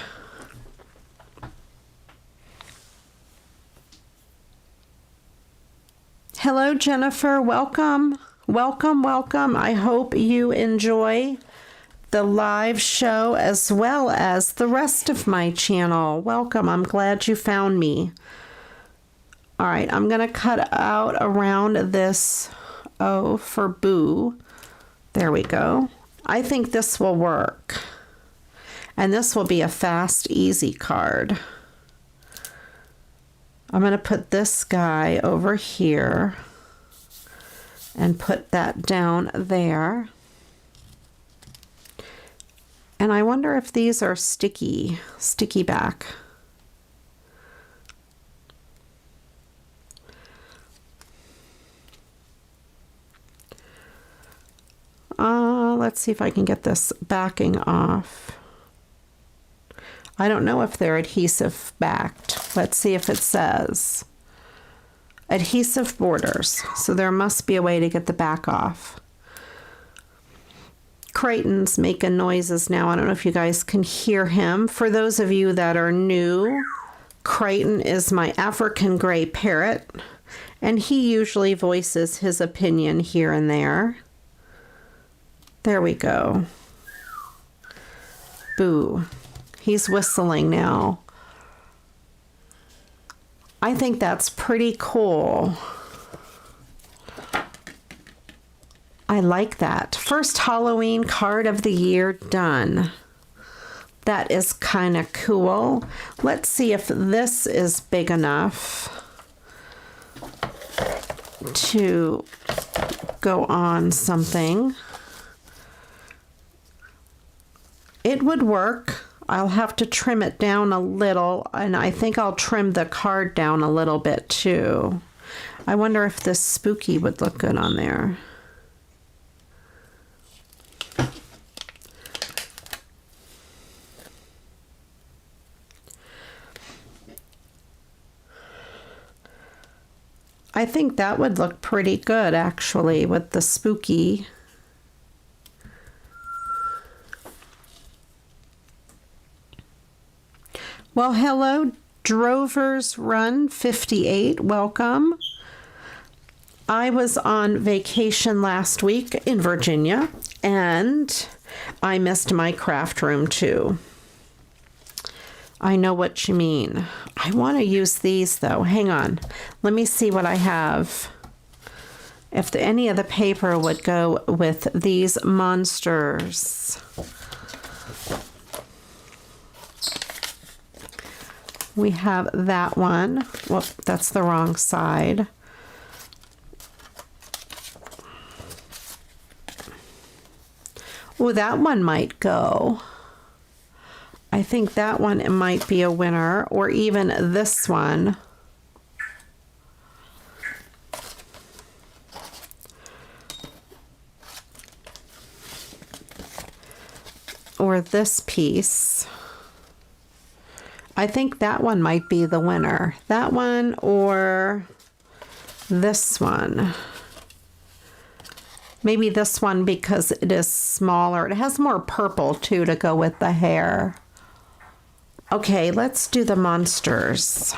Hello, Jennifer. Welcome. Welcome, welcome. I hope you enjoy the live show as well as the rest of my channel. Welcome. I'm glad you found me. All right, I'm going to cut out around this O for boo. There we go. I think this will work. And this will be a fast, easy card. I'm going to put this guy over here and put that down there. And I wonder if these are sticky back. Let's see if I can get this backing off. I don't know if they're adhesive backed. Let's see if it says adhesive borders. So there must be a way to get the back off. Creighton's making noises now. I don't know if you guys can hear him. For those of you that are new, Creighton is my African gray parrot, and he usually voices his opinion here and there. There we go. Boo. He's whistling now. I think that's pretty cool. I like that. First Halloween card of the year done. That is kind of cool. Let's see if this is big enough to go on something. It would work. I'll have to trim it down a little, and I think I'll trim the card down a little bit too. I wonder if this spooky would look good on there. I think that would look pretty good actually with the spooky. Well, hello, Drovers Run 58. Welcome. I was on vacation last week in Virginia, and I missed my craft room too. I know what you mean. I want to use these though. Hang on. Let me see what I have. If any of the paper would go with these monsters. We have that one. Well, that's the wrong side. Oh, that one might go. I think that one it might be a winner, or even this one. Or this piece. I think that one might be the winner. That one or this one. Maybe this one because it is smaller. It has more purple too to go with the hair. Okay, let's do the monsters.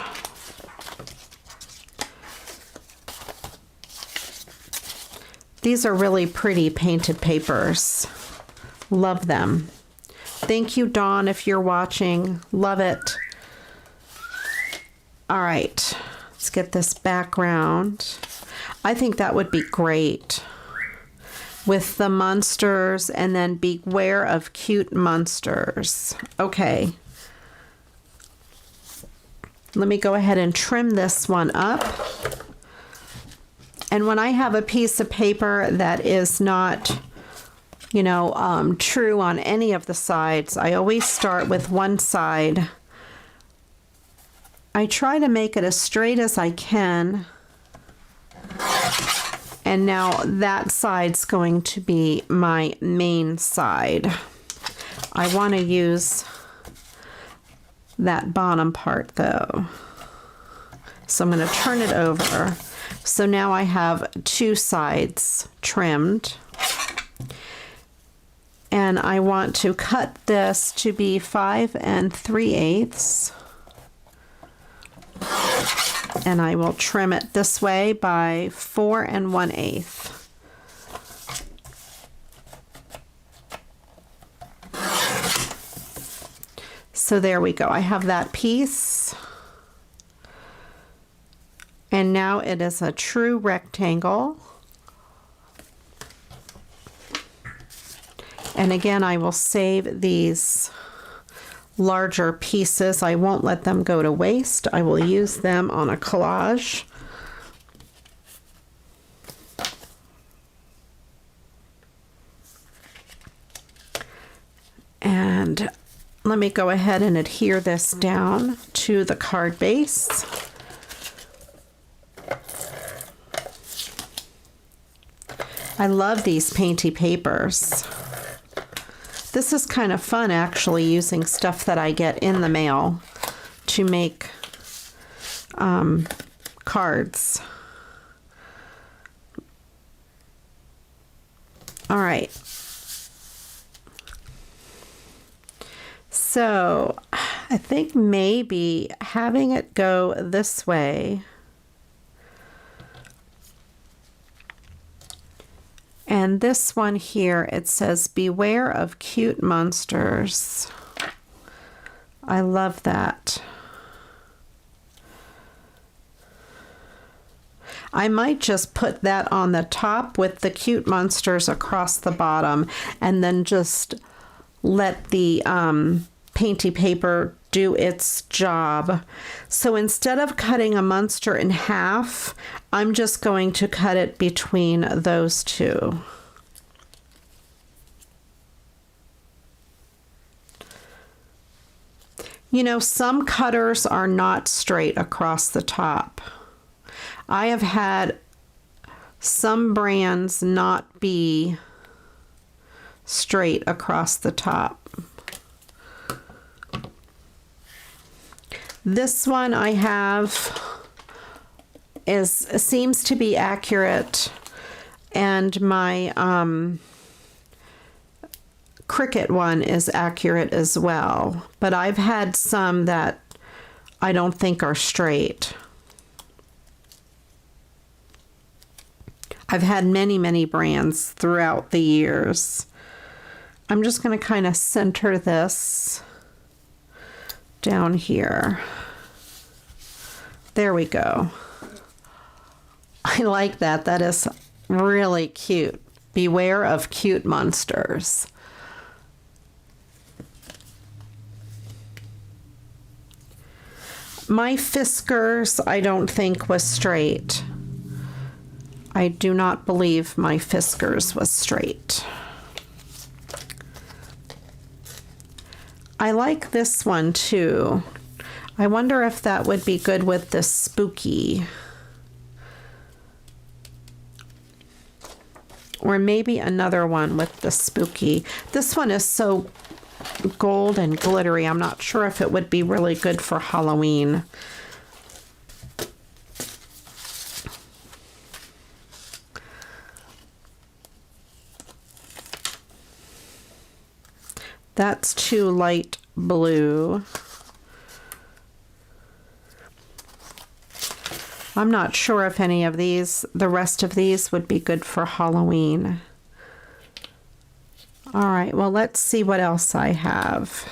These are really pretty painted papers. Love them. Thank you, Dawn, if you're watching. Love it. All right, let's get this background. I think that would be great with the monsters, and then beware of cute monsters. Okay. Let me go ahead and trim this one up. And when I have a piece of paper that is not true on any of the sides. I always start with one side. I try to make it as straight as I can. And now that side's going to be my main side. I want to use that bottom part though. So I'm going to turn it over. So now I have two sides trimmed. And I want to cut this to be 5 3/8. And I will trim it this way by 4 1/8. So there we go. I have that piece. And now it is a true rectangle. And again, I will save these larger pieces. I won't let them go to waste. I will use them on a collage. And let me go ahead and adhere this down to the card base. I love these painty papers. This is kind of fun actually, using stuff that I get in the mail to make cards. All right. So I think maybe having it go this way and this one here, it says beware of cute monsters. I love that. I might just put that on the top with the cute monsters across the bottom and then just let the painty paper do its job. So instead of cutting a monster in half, I'm just going to cut it between those two. Some cutters are not straight across the top. I have had some brands not be straight across the top. This one I have seems to be accurate, and my Cricut one is accurate as well, but I've had some that I don't think are straight. I've had many brands throughout the years. I'm just going to kind of center this down here. There we go. I like that. That is really cute. Beware of cute monsters. My Fiskars, I don't think was straight. I do not believe my Fiskars was straight. I like this one too. I wonder if that would be good with the spooky. Or maybe another one with the spooky. This one is so gold and glittery. I'm not sure if it would be really good for Halloween. That's too light blue. I'm not sure if any of these, the rest of these would be good for Halloween. All right, well, let's see what else I have.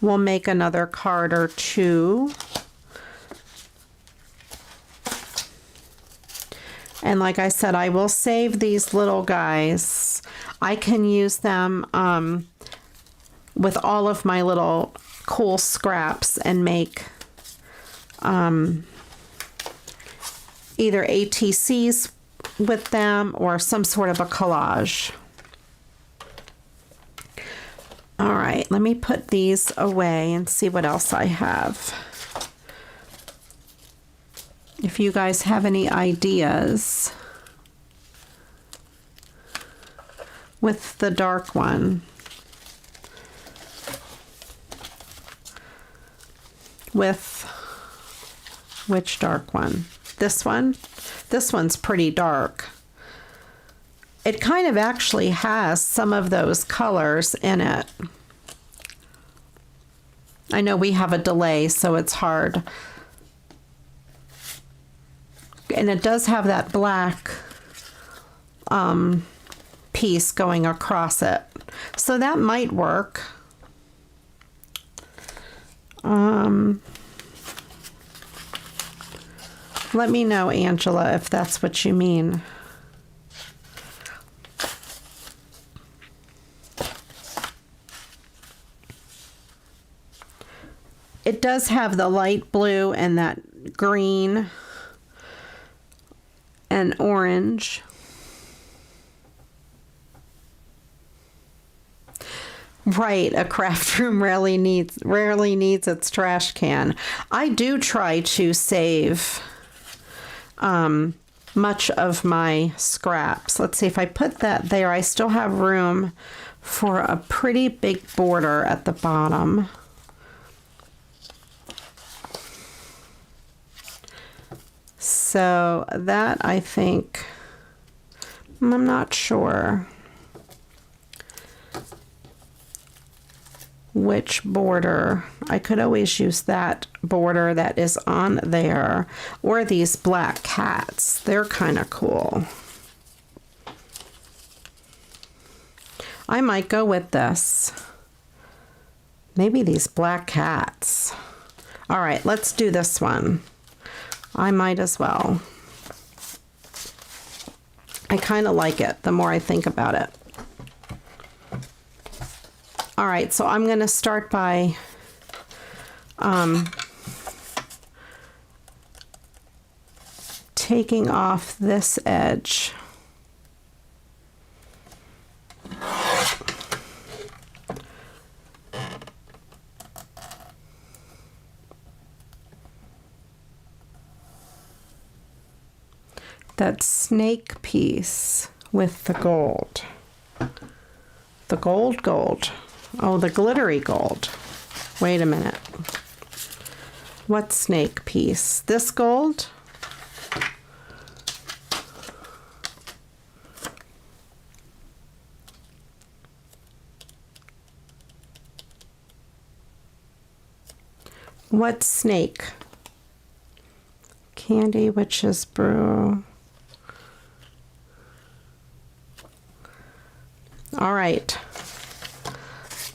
We'll make another card or two. And like I said, I will save these little guys. I can use them with all of my little cool scraps and make either ATCs with them or some sort of a collage. right, let me put these away and see what else I have. If you guys have any ideas with the dark one. With which dark one? This one? This one's pretty dark. It kind of actually has some of those colors in it. I know we have a delay, so it's hard. And it does have that black piece going across it. So that might work. Let me know, Angela, if that's what you mean. It does have the light blue and that green and orange. Right, a craft room rarely needs its trash can. I do try to save much of my scraps. Let's see, if I put that there, I still have room for a pretty big border at the bottom. So that, I think, I'm not sure which border. I could always use that border that is on there, or these black cats. They're kind of cool. I might go with this. Maybe these black cats. All right, let's do this one. I might as well. I kind of like it the more I think about it. All right, so I'm going to start by taking off this edge. That snake piece with the gold. The gold. Oh, the glittery gold. Wait a minute. What snake piece? This gold? What snake? Candy Witch's Brew. All right.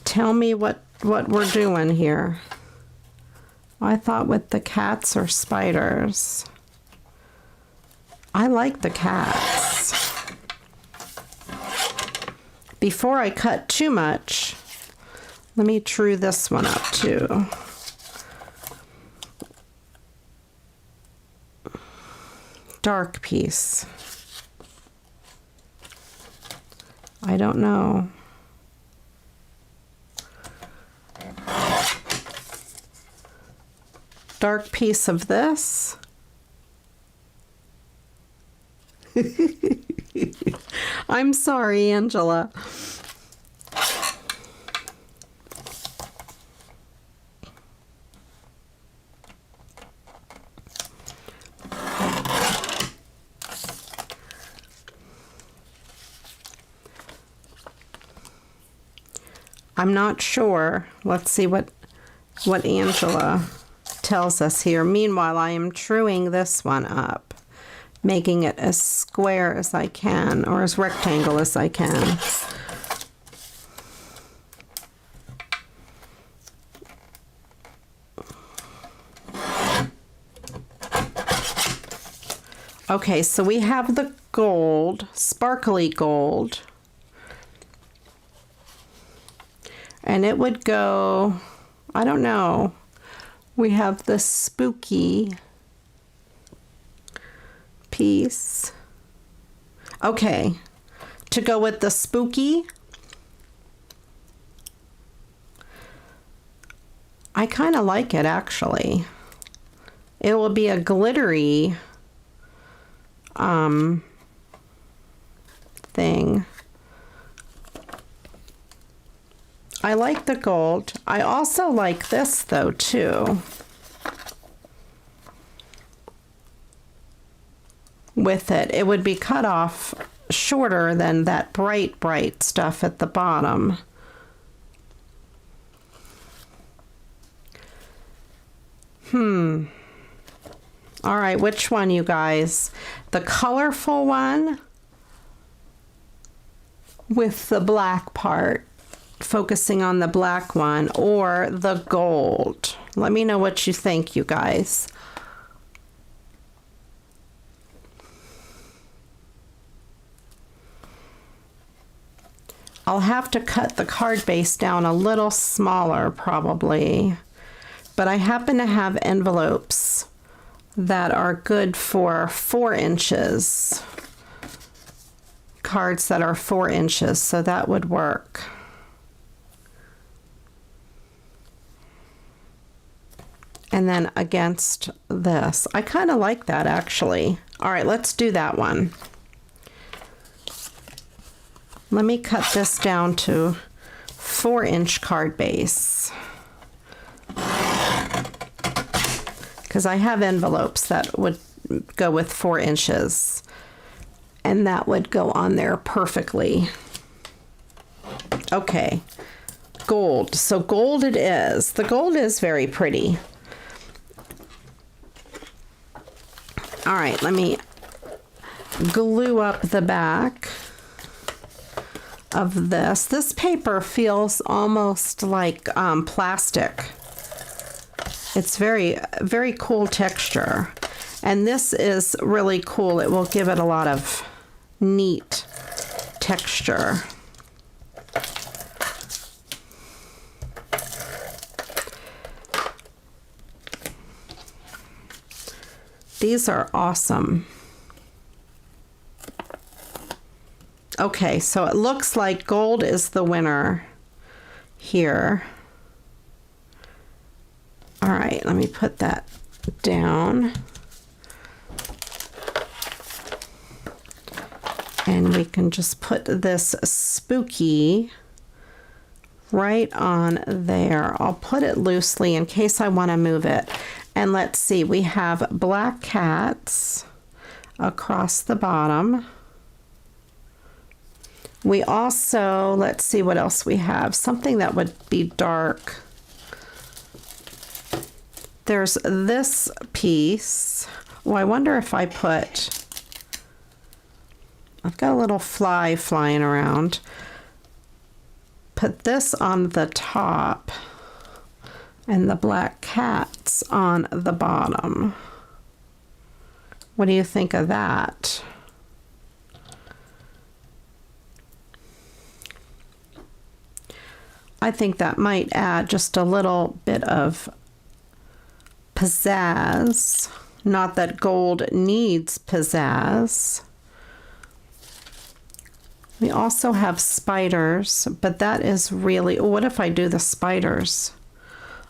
Tell me what we're doing here. I thought with the cats or spiders. I like the cats. Before I cut too much, let me true this one up too. Dark piece. I don't know. Dark piece of this. I'm sorry, Angela. I'm not sure. Let's see what Angela tells us here. Meanwhile, I am truing this one up, making it as square as I can, or as rectangle as I can. Okay, so we have the gold, sparkly gold. And it would go, I don't know. We have the spooky piece. Okay, to go with the spooky, I kind of like it, actually. It will be a glittery thing. I like the gold. I also like this though too. With it, it would be cut off shorter than that bright stuff at the bottom. All right, which one, you guys? The colorful one with the black part, focusing on the black one, or the gold? Let me know what you think, you guys. I'll have to cut the card base down a little smaller probably, but I happen to have envelopes that are good for 4 inches. Cards that are 4 inches, so that would work. And then against this. I kind of like that, actually. All right, let's do that one. Let me cut this down to 4-inch card base, because I have envelopes that would go with 4 inches, and that would go on there perfectly. Okay, gold. So gold it is. The gold is very pretty. All right, let me glue up the back of this. This paper feels almost like plastic. It's very, very cool texture. And this is really cool. It will give it a lot of neat texture. These are awesome. Okay, so it looks like gold is the winner here. All right, let me put that down. And we can just put this spooky right on there. I'll put it loosely in case I want to move it. And let's see, we have black cats across the bottom. We also, let's see what else we have. Something that would be dark. There's this piece. Oh, I wonder if I put, I've got a little fly flying around. Put this on the top and the black cats on the bottom. What do you think of that? I think that might add just a little bit of pizzazz. Not that gold needs pizzazz. We also have spiders, but that is really, what if I do the spiders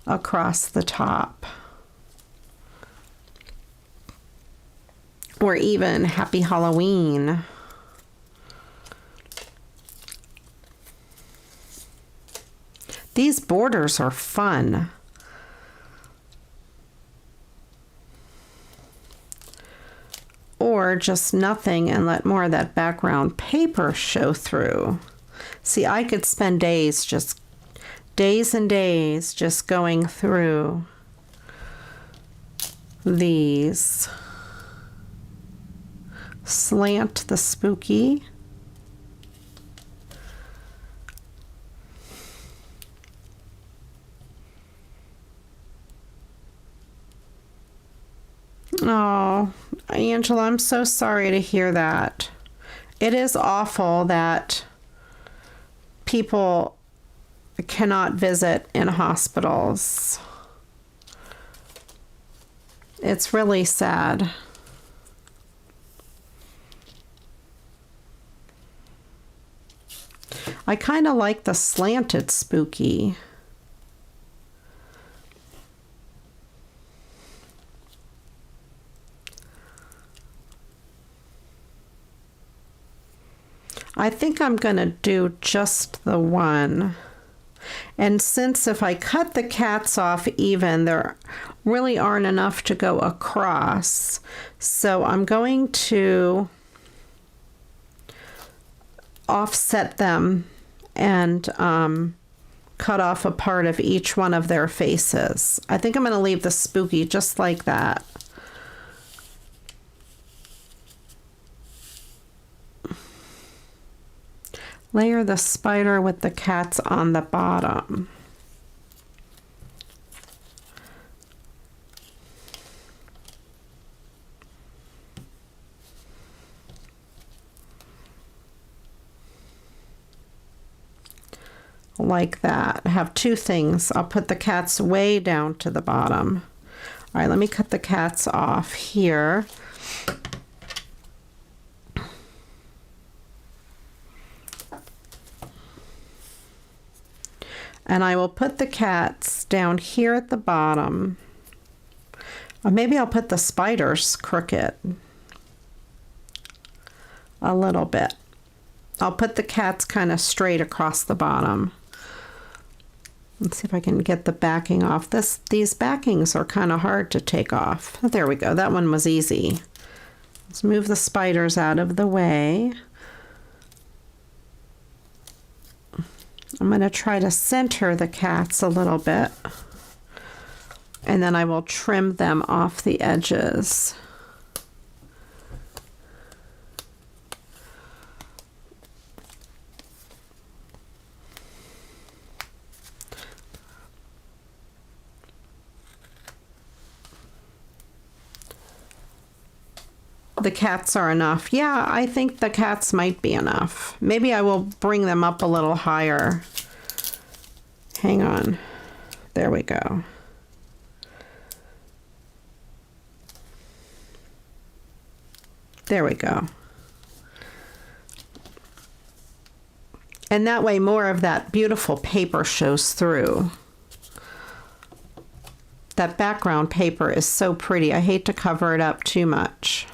across the top? Or even Happy Halloween. These borders are fun. Or just nothing and let more of that background paper show through. See, I could spend days and days just going through these. Slant the spooky. Oh, Angela, I'm so sorry to hear that. It is awful that people cannot visit in hospitals. It's really sad. I kind of like the slanted spooky. I think I'm going to do just the one. And since if I cut the cats off even, there really aren't enough to go across. So I'm going to offset them and cut off a part of each one of their faces. I think I'm going to leave the spooky just like that. Layer the spider with the cats on the bottom. Like that. I have two things. I'll put the cats way down to the bottom. All right, let me cut the cats off here. And I will put the cats down here at the bottom. Or maybe I'll put the spiders crooked a little bit. I'll put the cats kind of straight across the bottom. Let's see if I can get the backing off. These backings are kind of hard to take off. There we go. That one was easy. Let's move the spiders out of the way. I'm going to try to center the cats a little bit, and then I will trim them off the edges. The cats are enough. Yeah, I think the cats might be enough. Maybe I will bring them up a little higher. Hang on. There we go. There we go. And that way more of that beautiful paper shows through. That background paper is so pretty. I hate to cover it up too much.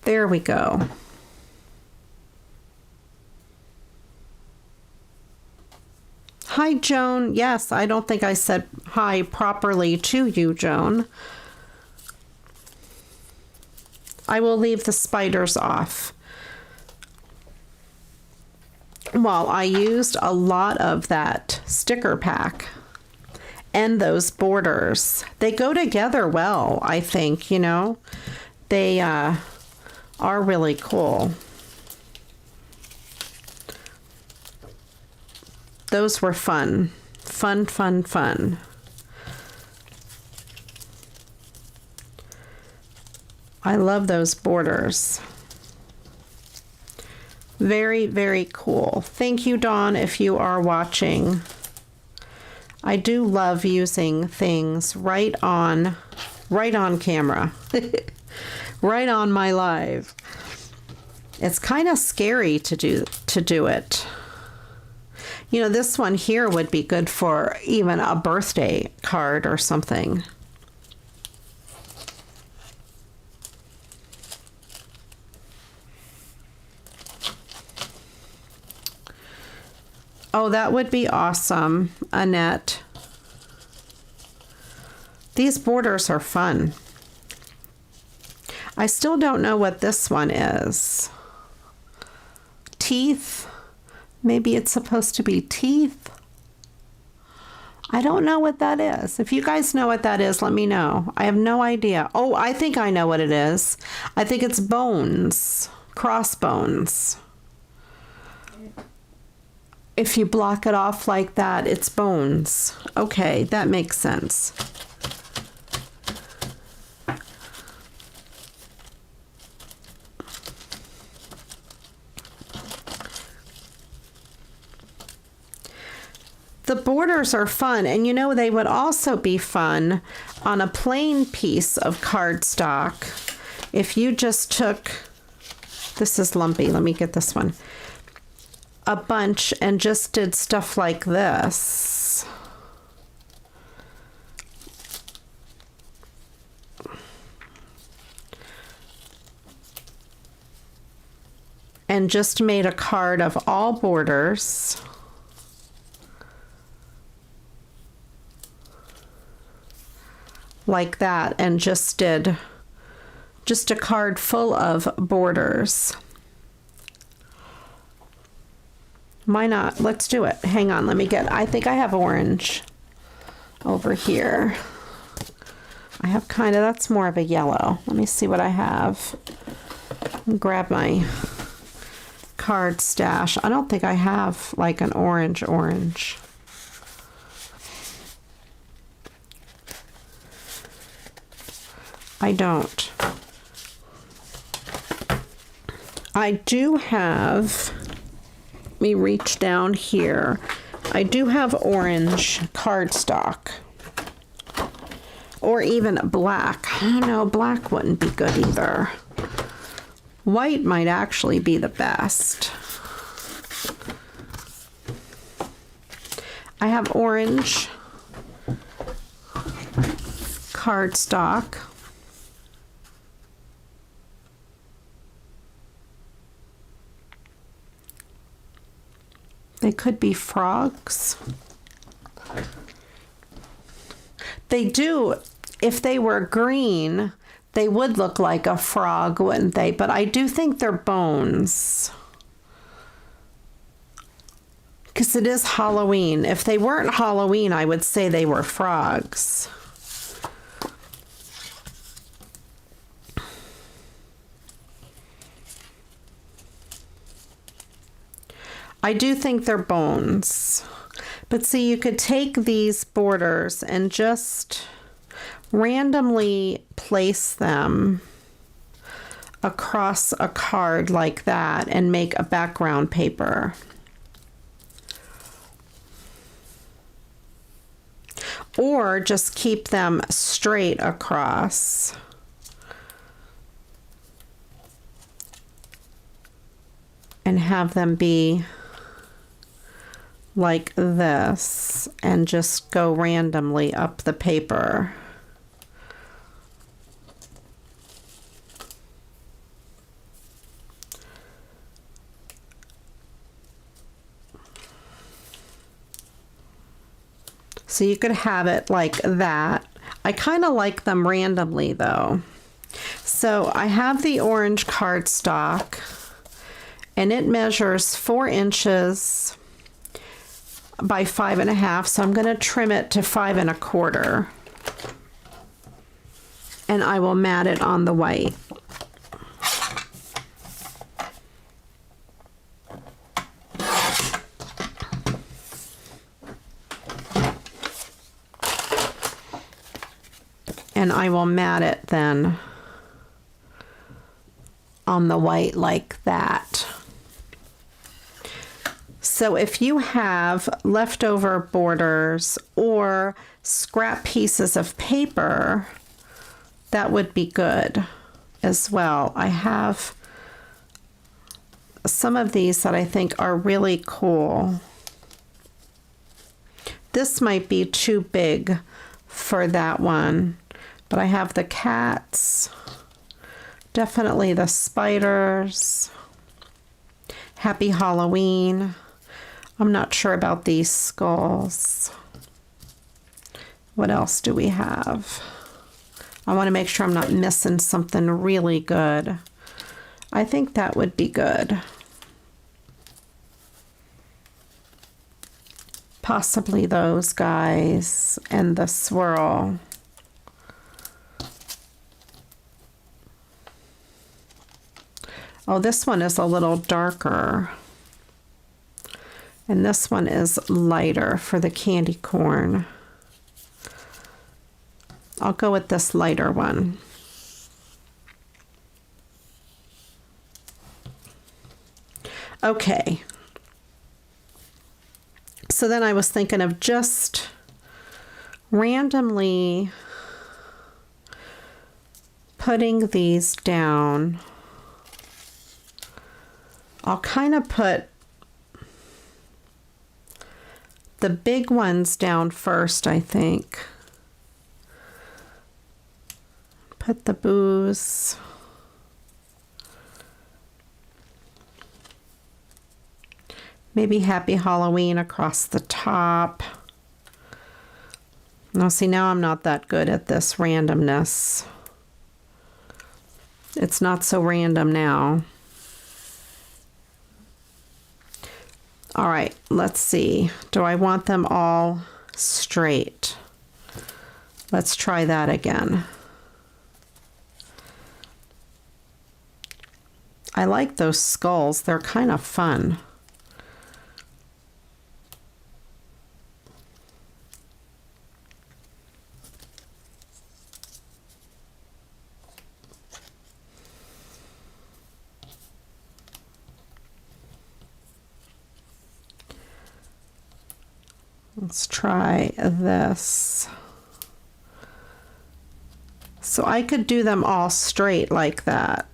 There we go. Hi, Joan. Yes, I don't think I said hi properly to you, Joan. I will leave the spiders off. Well, I used a lot of that sticker pack and those borders. They go together well, I think, you know. They are really cool. Those were fun. Fun, fun, fun. I love those borders. Very, very cool. Thank you, Dawn, if you are watching. I do love using things right on camera. Right on my live. It's kind of scary to do it. You know, this one here would be good for even a birthday card or something. Oh, that would be awesome, Annette. These borders are fun. I still don't know what this one is. Teeth? Maybe it's supposed to be teeth? I don't know what that is. If you guys know what that is, let me know. I have no idea. Oh, I think I know what it is. I think it's bones. Crossbones. If you block it off like that, it's bones. Okay, that makes sense. The borders are fun, and you know, they would also be fun on a plain piece of cardstock. If you just took, this is lumpy, let me get this one, a bunch and just did stuff like this. and just made a card of all borders. Like that, and just did just a card full of borders. Why not? Let's do it. Hang on, let me get, I think I have orange over here. I have kind of, that's more of a yellow. Let me see what I have. Grab my card stash. I don't think I have like an orange. I don't. I do have, let me reach down here. I do have orange cardstock. Or even black. I don't know, black wouldn't be good either. White might actually be the best. I have orange cardstock. They could be frogs. They do, if they were green, they would look like a frog, wouldn't they? But I do think they're bones. Because it is Halloween. If they weren't Halloween, I would say they were frogs. I do think they're bones. But see, you could take these borders and just randomly place them across a card like that and make a background paper. Or just keep them straight across. And have them be like this and just go randomly up the paper. So you could have it like that. I kind of like them randomly though. So I have the orange cardstock and it measures 4 inches by 5.5, so I'm going to trim it to 5 1/4, and I will mat it on the white. And I will mat it then on the white like that. So if you have leftover borders or scrap pieces of paper, that would be good as well. I have some of these that I think are really cool. This might be too big for that one, but I have the cats, definitely the spiders, Happy Halloween. I'm not sure about these skulls. What else do we have? I want to make sure I'm not missing something really good. I think that would be good. Possibly those guys and the swirl. Oh, this one is a little darker. And this one is lighter for the candy corn. I'll go with this lighter one. Okay. So then I was thinking of just randomly putting these down. I'll kind of put the big ones down first, I think. Put the booze. Maybe Happy Halloween across the top. Now see, now I'm not that good at this randomness. It's not so random now. All right, let's see. Do I want them all straight? Let's try that again. I like those skulls. They're kind of fun. Let's try this. So I could do them all straight like that.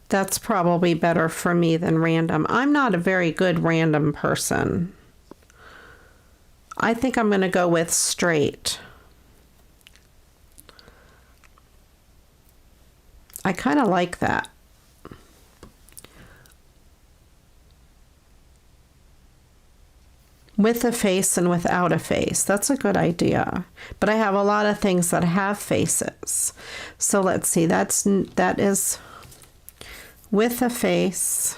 That's probably better for me than random. I'm not a very good random person. I think I'm going to go with straight. I kind of like that. With a face and without a face. That's a good idea. But I have a lot of things that have faces. So let's see. That is with a face,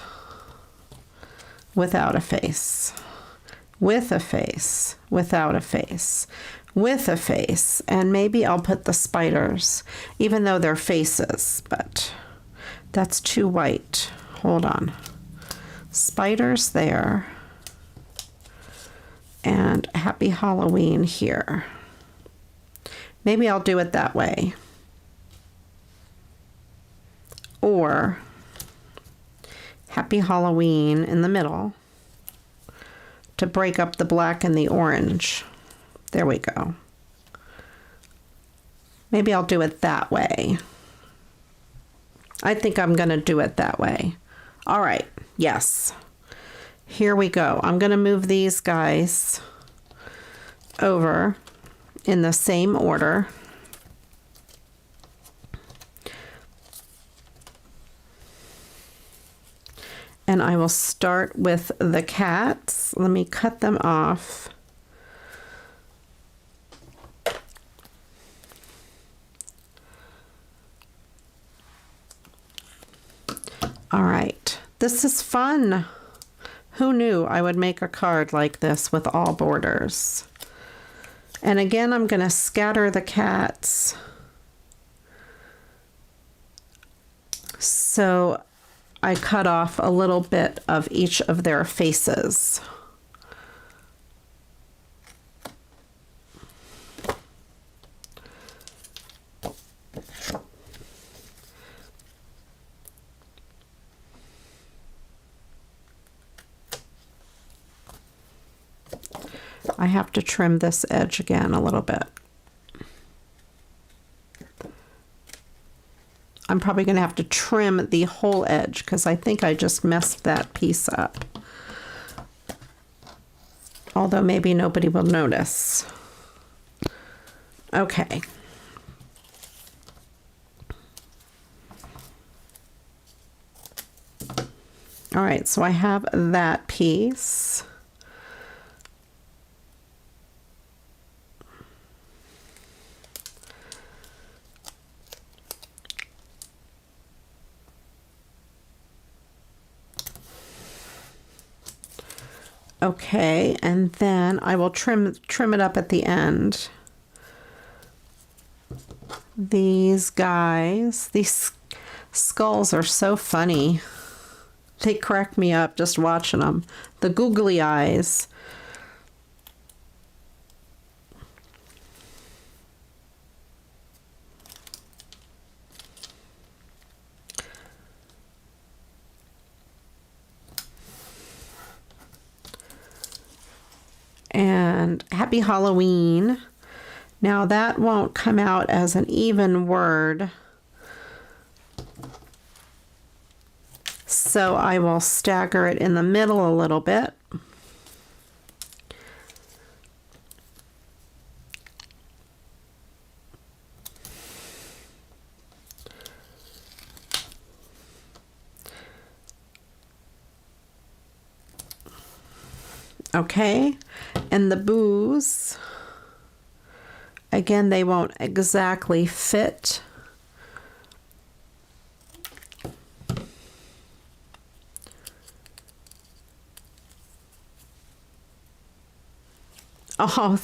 without a face, with a face, without a face, with a face. And maybe I'll put the spiders, even though they're faces, but that's too white. Hold on. Spiders there. And Happy Halloween here. Maybe I'll do it that way. Or Happy Halloween in the middle to break up the black and the orange. There we go. Maybe I'll do it that way. I think I'm going to do it that way. All right. Yes. Here we go. I'm going to move these guys over in the same order. And I will start with the cats. Let me cut them off. All right. This is fun. Who knew I would make a card like this with all borders? And again, I'm going to scatter the cats. So I cut off a little bit of each of their faces. I have to trim this edge again a little bit. I'm probably going to have to trim the whole edge because I think I just messed that piece up. Although maybe nobody will notice. Okay. All right, so I have that piece. Okay, and then I will trim it up at the end. These guys, these skulls are so funny. They crack me up just watching them. The googly eyes. And Happy Halloween. Now that won't come out as an even word. So I will stagger it in the middle a little bit. Okay, and the bows, again, they won't exactly fit. Oh,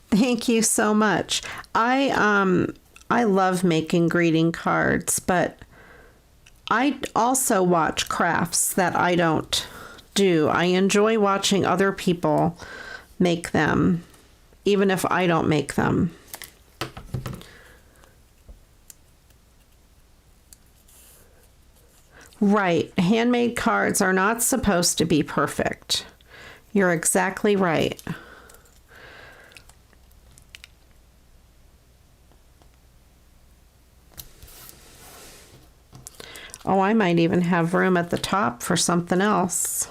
thank you so much. I love making greeting cards, but I also watch crafts that I don't do. I enjoy watching other people make them, even if I don't make them. Right, handmade cards are not supposed to be perfect. You're exactly right. Oh, I might even have room at the top for something else.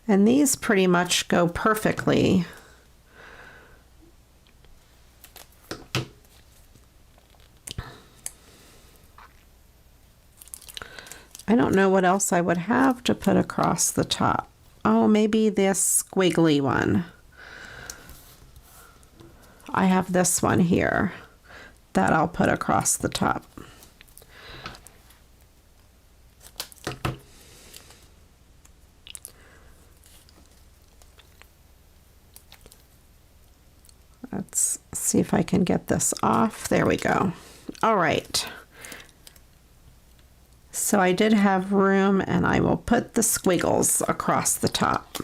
And these pretty much go perfectly. I don't know what else I would have to put across the top. Oh, maybe this squiggly one. I have this one here that I'll put across the top. Let's see if I can get this off. There we go. All right. So I did have room, and I will put the squiggles across the top.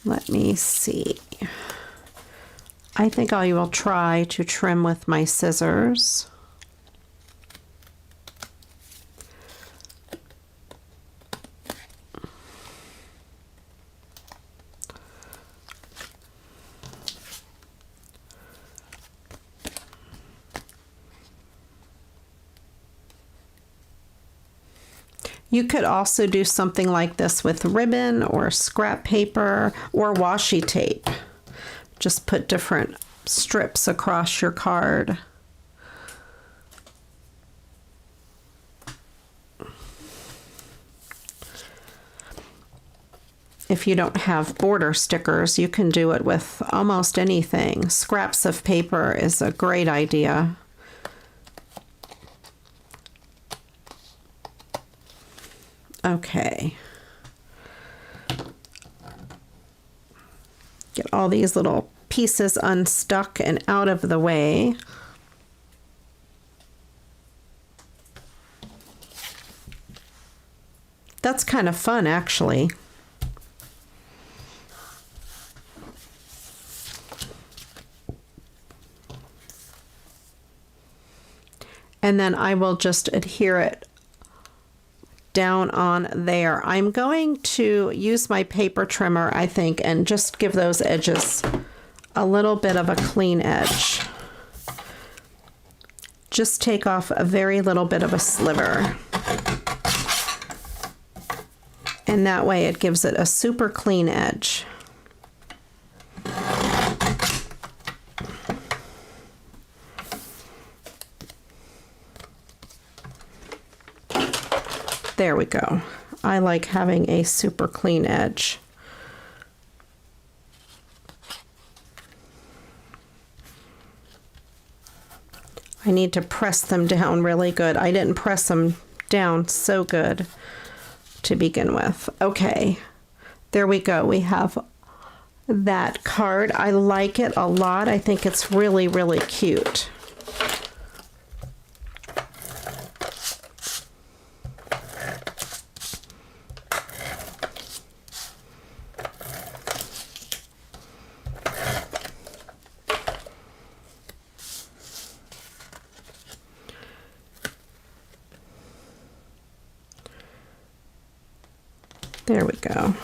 Let me see. I think I will try to trim with my scissors. You could also do something like this with ribbon or scrap paper or washi tape. Just put different strips across your card. If you don't have border stickers, you can do it with almost anything. Scraps of paper is a great idea. Okay. Get all these little pieces unstuck and out of the way. That's kind of fun, actually. And then I will just adhere it down on there. I'm going to use my paper trimmer, I think, and just give those edges a little bit of a clean edge. Just take off a very little bit of a sliver. And that way it gives it a super clean edge. There we go. I like having a super clean edge. I need to press them down really good. I didn't press them down so good to begin with. Okay, there we go. We have that card. I like it a lot. I think it's really, really cute. There we go.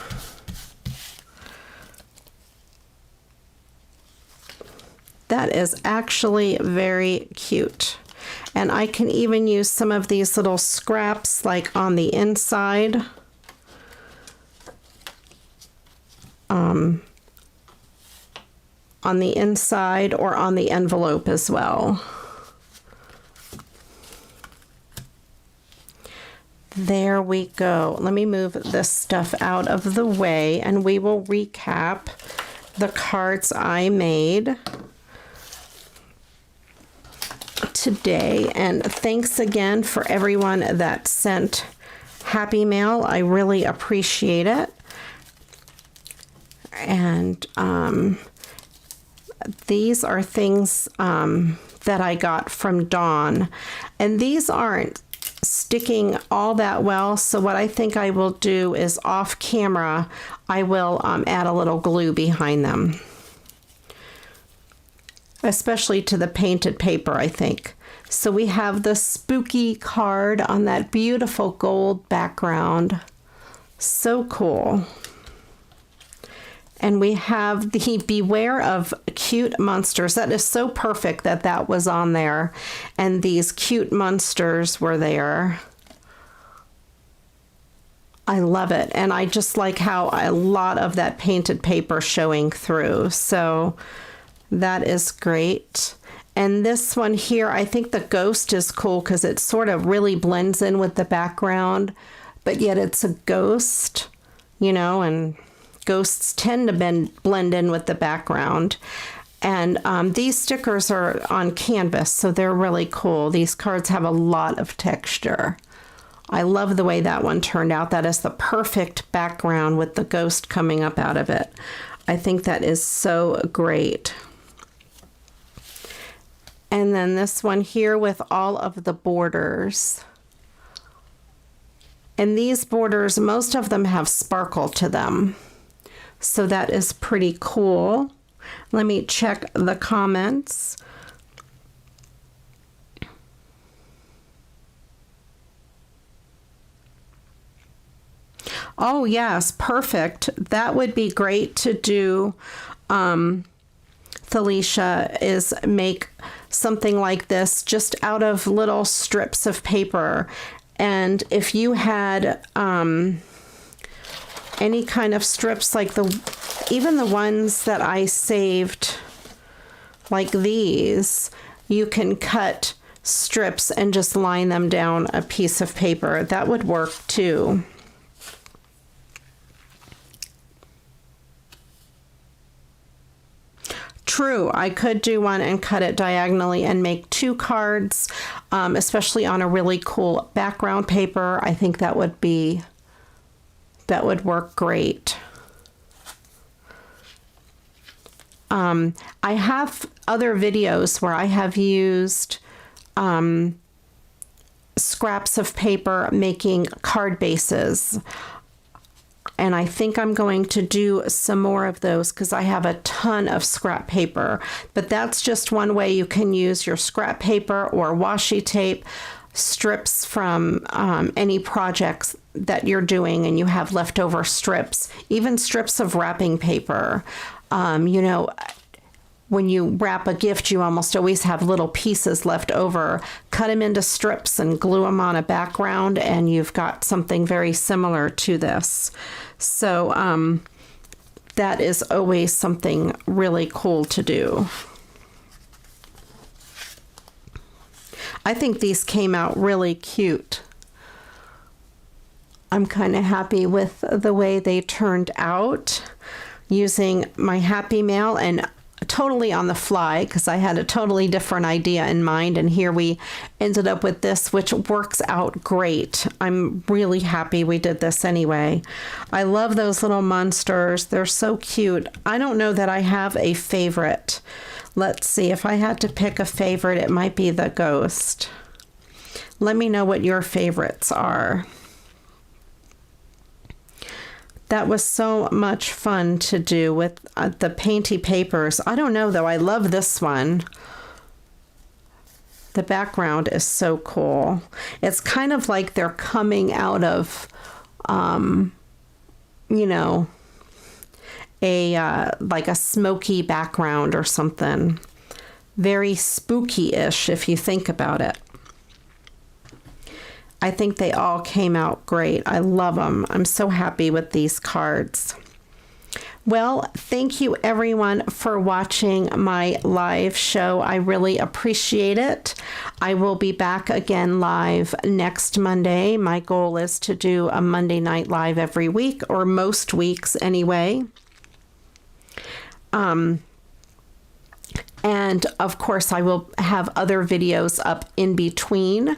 That is actually very cute. And I can even use some of these little scraps like on the inside. On the inside or on the envelope as well. there we go. Let me move this stuff out of the way and we will recap the cards I made today. And thanks again for everyone that sent Happy Mail. I really appreciate it. And these are things that I got from Dawn. And these aren't sticking all that well, so what I think I will do is off camera I will add a little glue behind them, especially to the painted paper, I think. So we have the spooky card on that beautiful gold background, so cool. And we have the Beware of Cute Monsters. That is so perfect that that was on there. And these cute monsters were there. I love it. And I just like how a lot of that painted paper showing through. So that is great. And this one here, I think the ghost is cool because it sort of really blends in with the background. But yet it's a ghost, you know, and ghosts tend to blend in with the background. And these stickers are on canvas, so they're really cool. These cards have a lot of texture. I love the way that one turned out. That is the perfect background with the ghost coming up out of it. I think that is so great. And then this one here with all of the borders. And these borders, most of them have sparkle to them. So that is pretty cool. Let me check the comments. Oh yes, perfect. That would be great to do, Felicia, is make something like this just out of little strips of paper. And if you had any kind of strips like even the ones that I saved like these, you can cut strips and just line them down a piece of paper. That would work too. True, I could do one and cut it diagonally and make two cards, especially on a really cool background paper. I think that would work great. I have other videos where I have used scraps of paper making card bases. And I think I'm going to do some more of those because I have a ton of scrap paper. But that's just one way you can use your scrap paper or washi tape strips from any projects that you're doing and you have leftover strips, even strips of wrapping paper. You know, when you wrap a gift, you almost always have little pieces left over. Cut them into strips and glue them on a background and you've got something very similar to this. So that is always something really cool to do. I think these came out really cute. I'm kind of happy with the way they turned out using my Happy Mail and totally on the fly because I had a totally different idea in mind, and here we ended up with this, which works out great. I'm really happy we did this anyway. I love those little monsters. They're so cute. I don't know that I have a favorite. Let's see, if I had to pick a favorite, it might be the ghost. Let me know what your favorites are. That was so much fun to do with the painty papers. I don't know though, I love this one. The background is so cool. It's kind of like they're coming out of, you know, like a smoky background or something. Very spooky-ish if you think about it. I think they all came out great. I love them. I'm so happy with these cards. Well, thank you everyone for watching my live show. I really appreciate it. I will be back again live next Monday. My goal is to do a Monday night live every week, or most weeks anyway. And of course, I will have other videos up in between.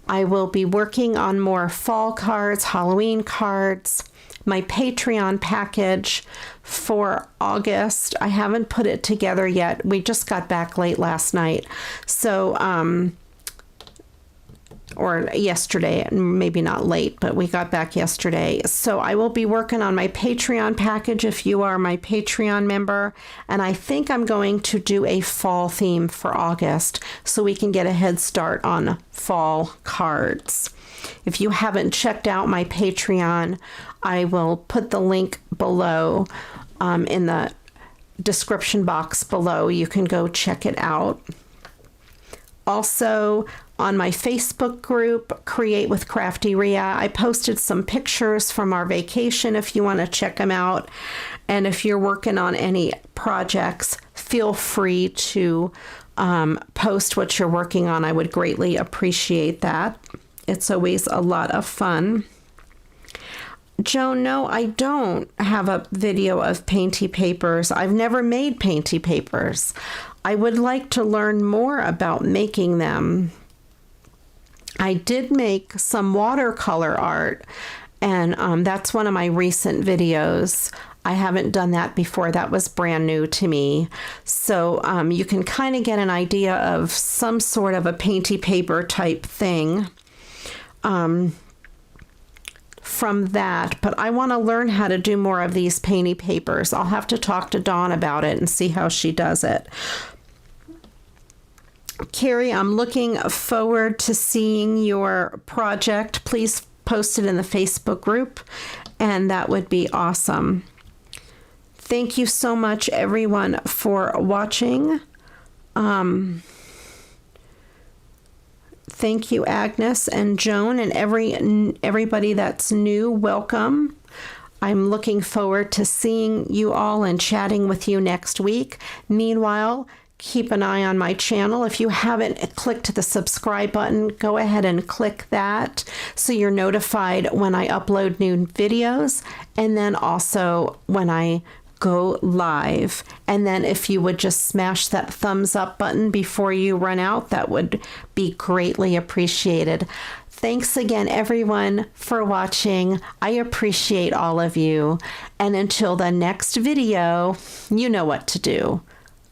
I will be working on more fall cards, Halloween cards. My Patreon package for August, I haven't put it together yet. We just got back late last night. So, or yesterday, maybe not late, but we got back yesterday. So I will be working on my Patreon package if you are my Patreon member. And I think I'm going to do a fall theme for August so we can get a head start on fall cards. If you haven't checked out my Patreon, I will put the link below in the description box below. You can go check it out. Also, on my Facebook group, Create with CraftyRia, I posted some pictures from our vacation if you want to check them out. And if you're working on any projects, feel free to post what you're working on. I would greatly appreciate that. It's always a lot of fun. Joan, no, I don't have a video of painty papers. I've never made painty papers. I would like to learn more about making them. I did make some watercolor art, and that's one of my recent videos. I haven't done that before. That was brand new to me. So you can kind of get an idea of some sort of a painty paper type thing from that, but I want to learn how to do more of these painty papers. I'll have to talk to Dawn about it and see how she does it. Carrie, I'm looking forward to seeing your project. Please post it in the Facebook group, and that would be awesome. Thank you so much, everyone, for watching. Thank you, Agnes and Joan, and everybody that's new. Welcome. I'm looking forward to seeing you all and chatting with you next week. Meanwhile, keep an eye on my channel. If you haven't clicked the subscribe button, go ahead and click that so you're notified when I upload new videos, and then also when I go live. And then if you would just smash that thumbs up button before you run out, that would be greatly appreciated. Thanks again, everyone, for watching. I appreciate all of you. And until the next video, you know what to do.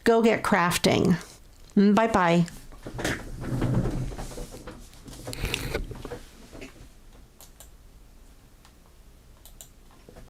Go get crafting. Bye-bye.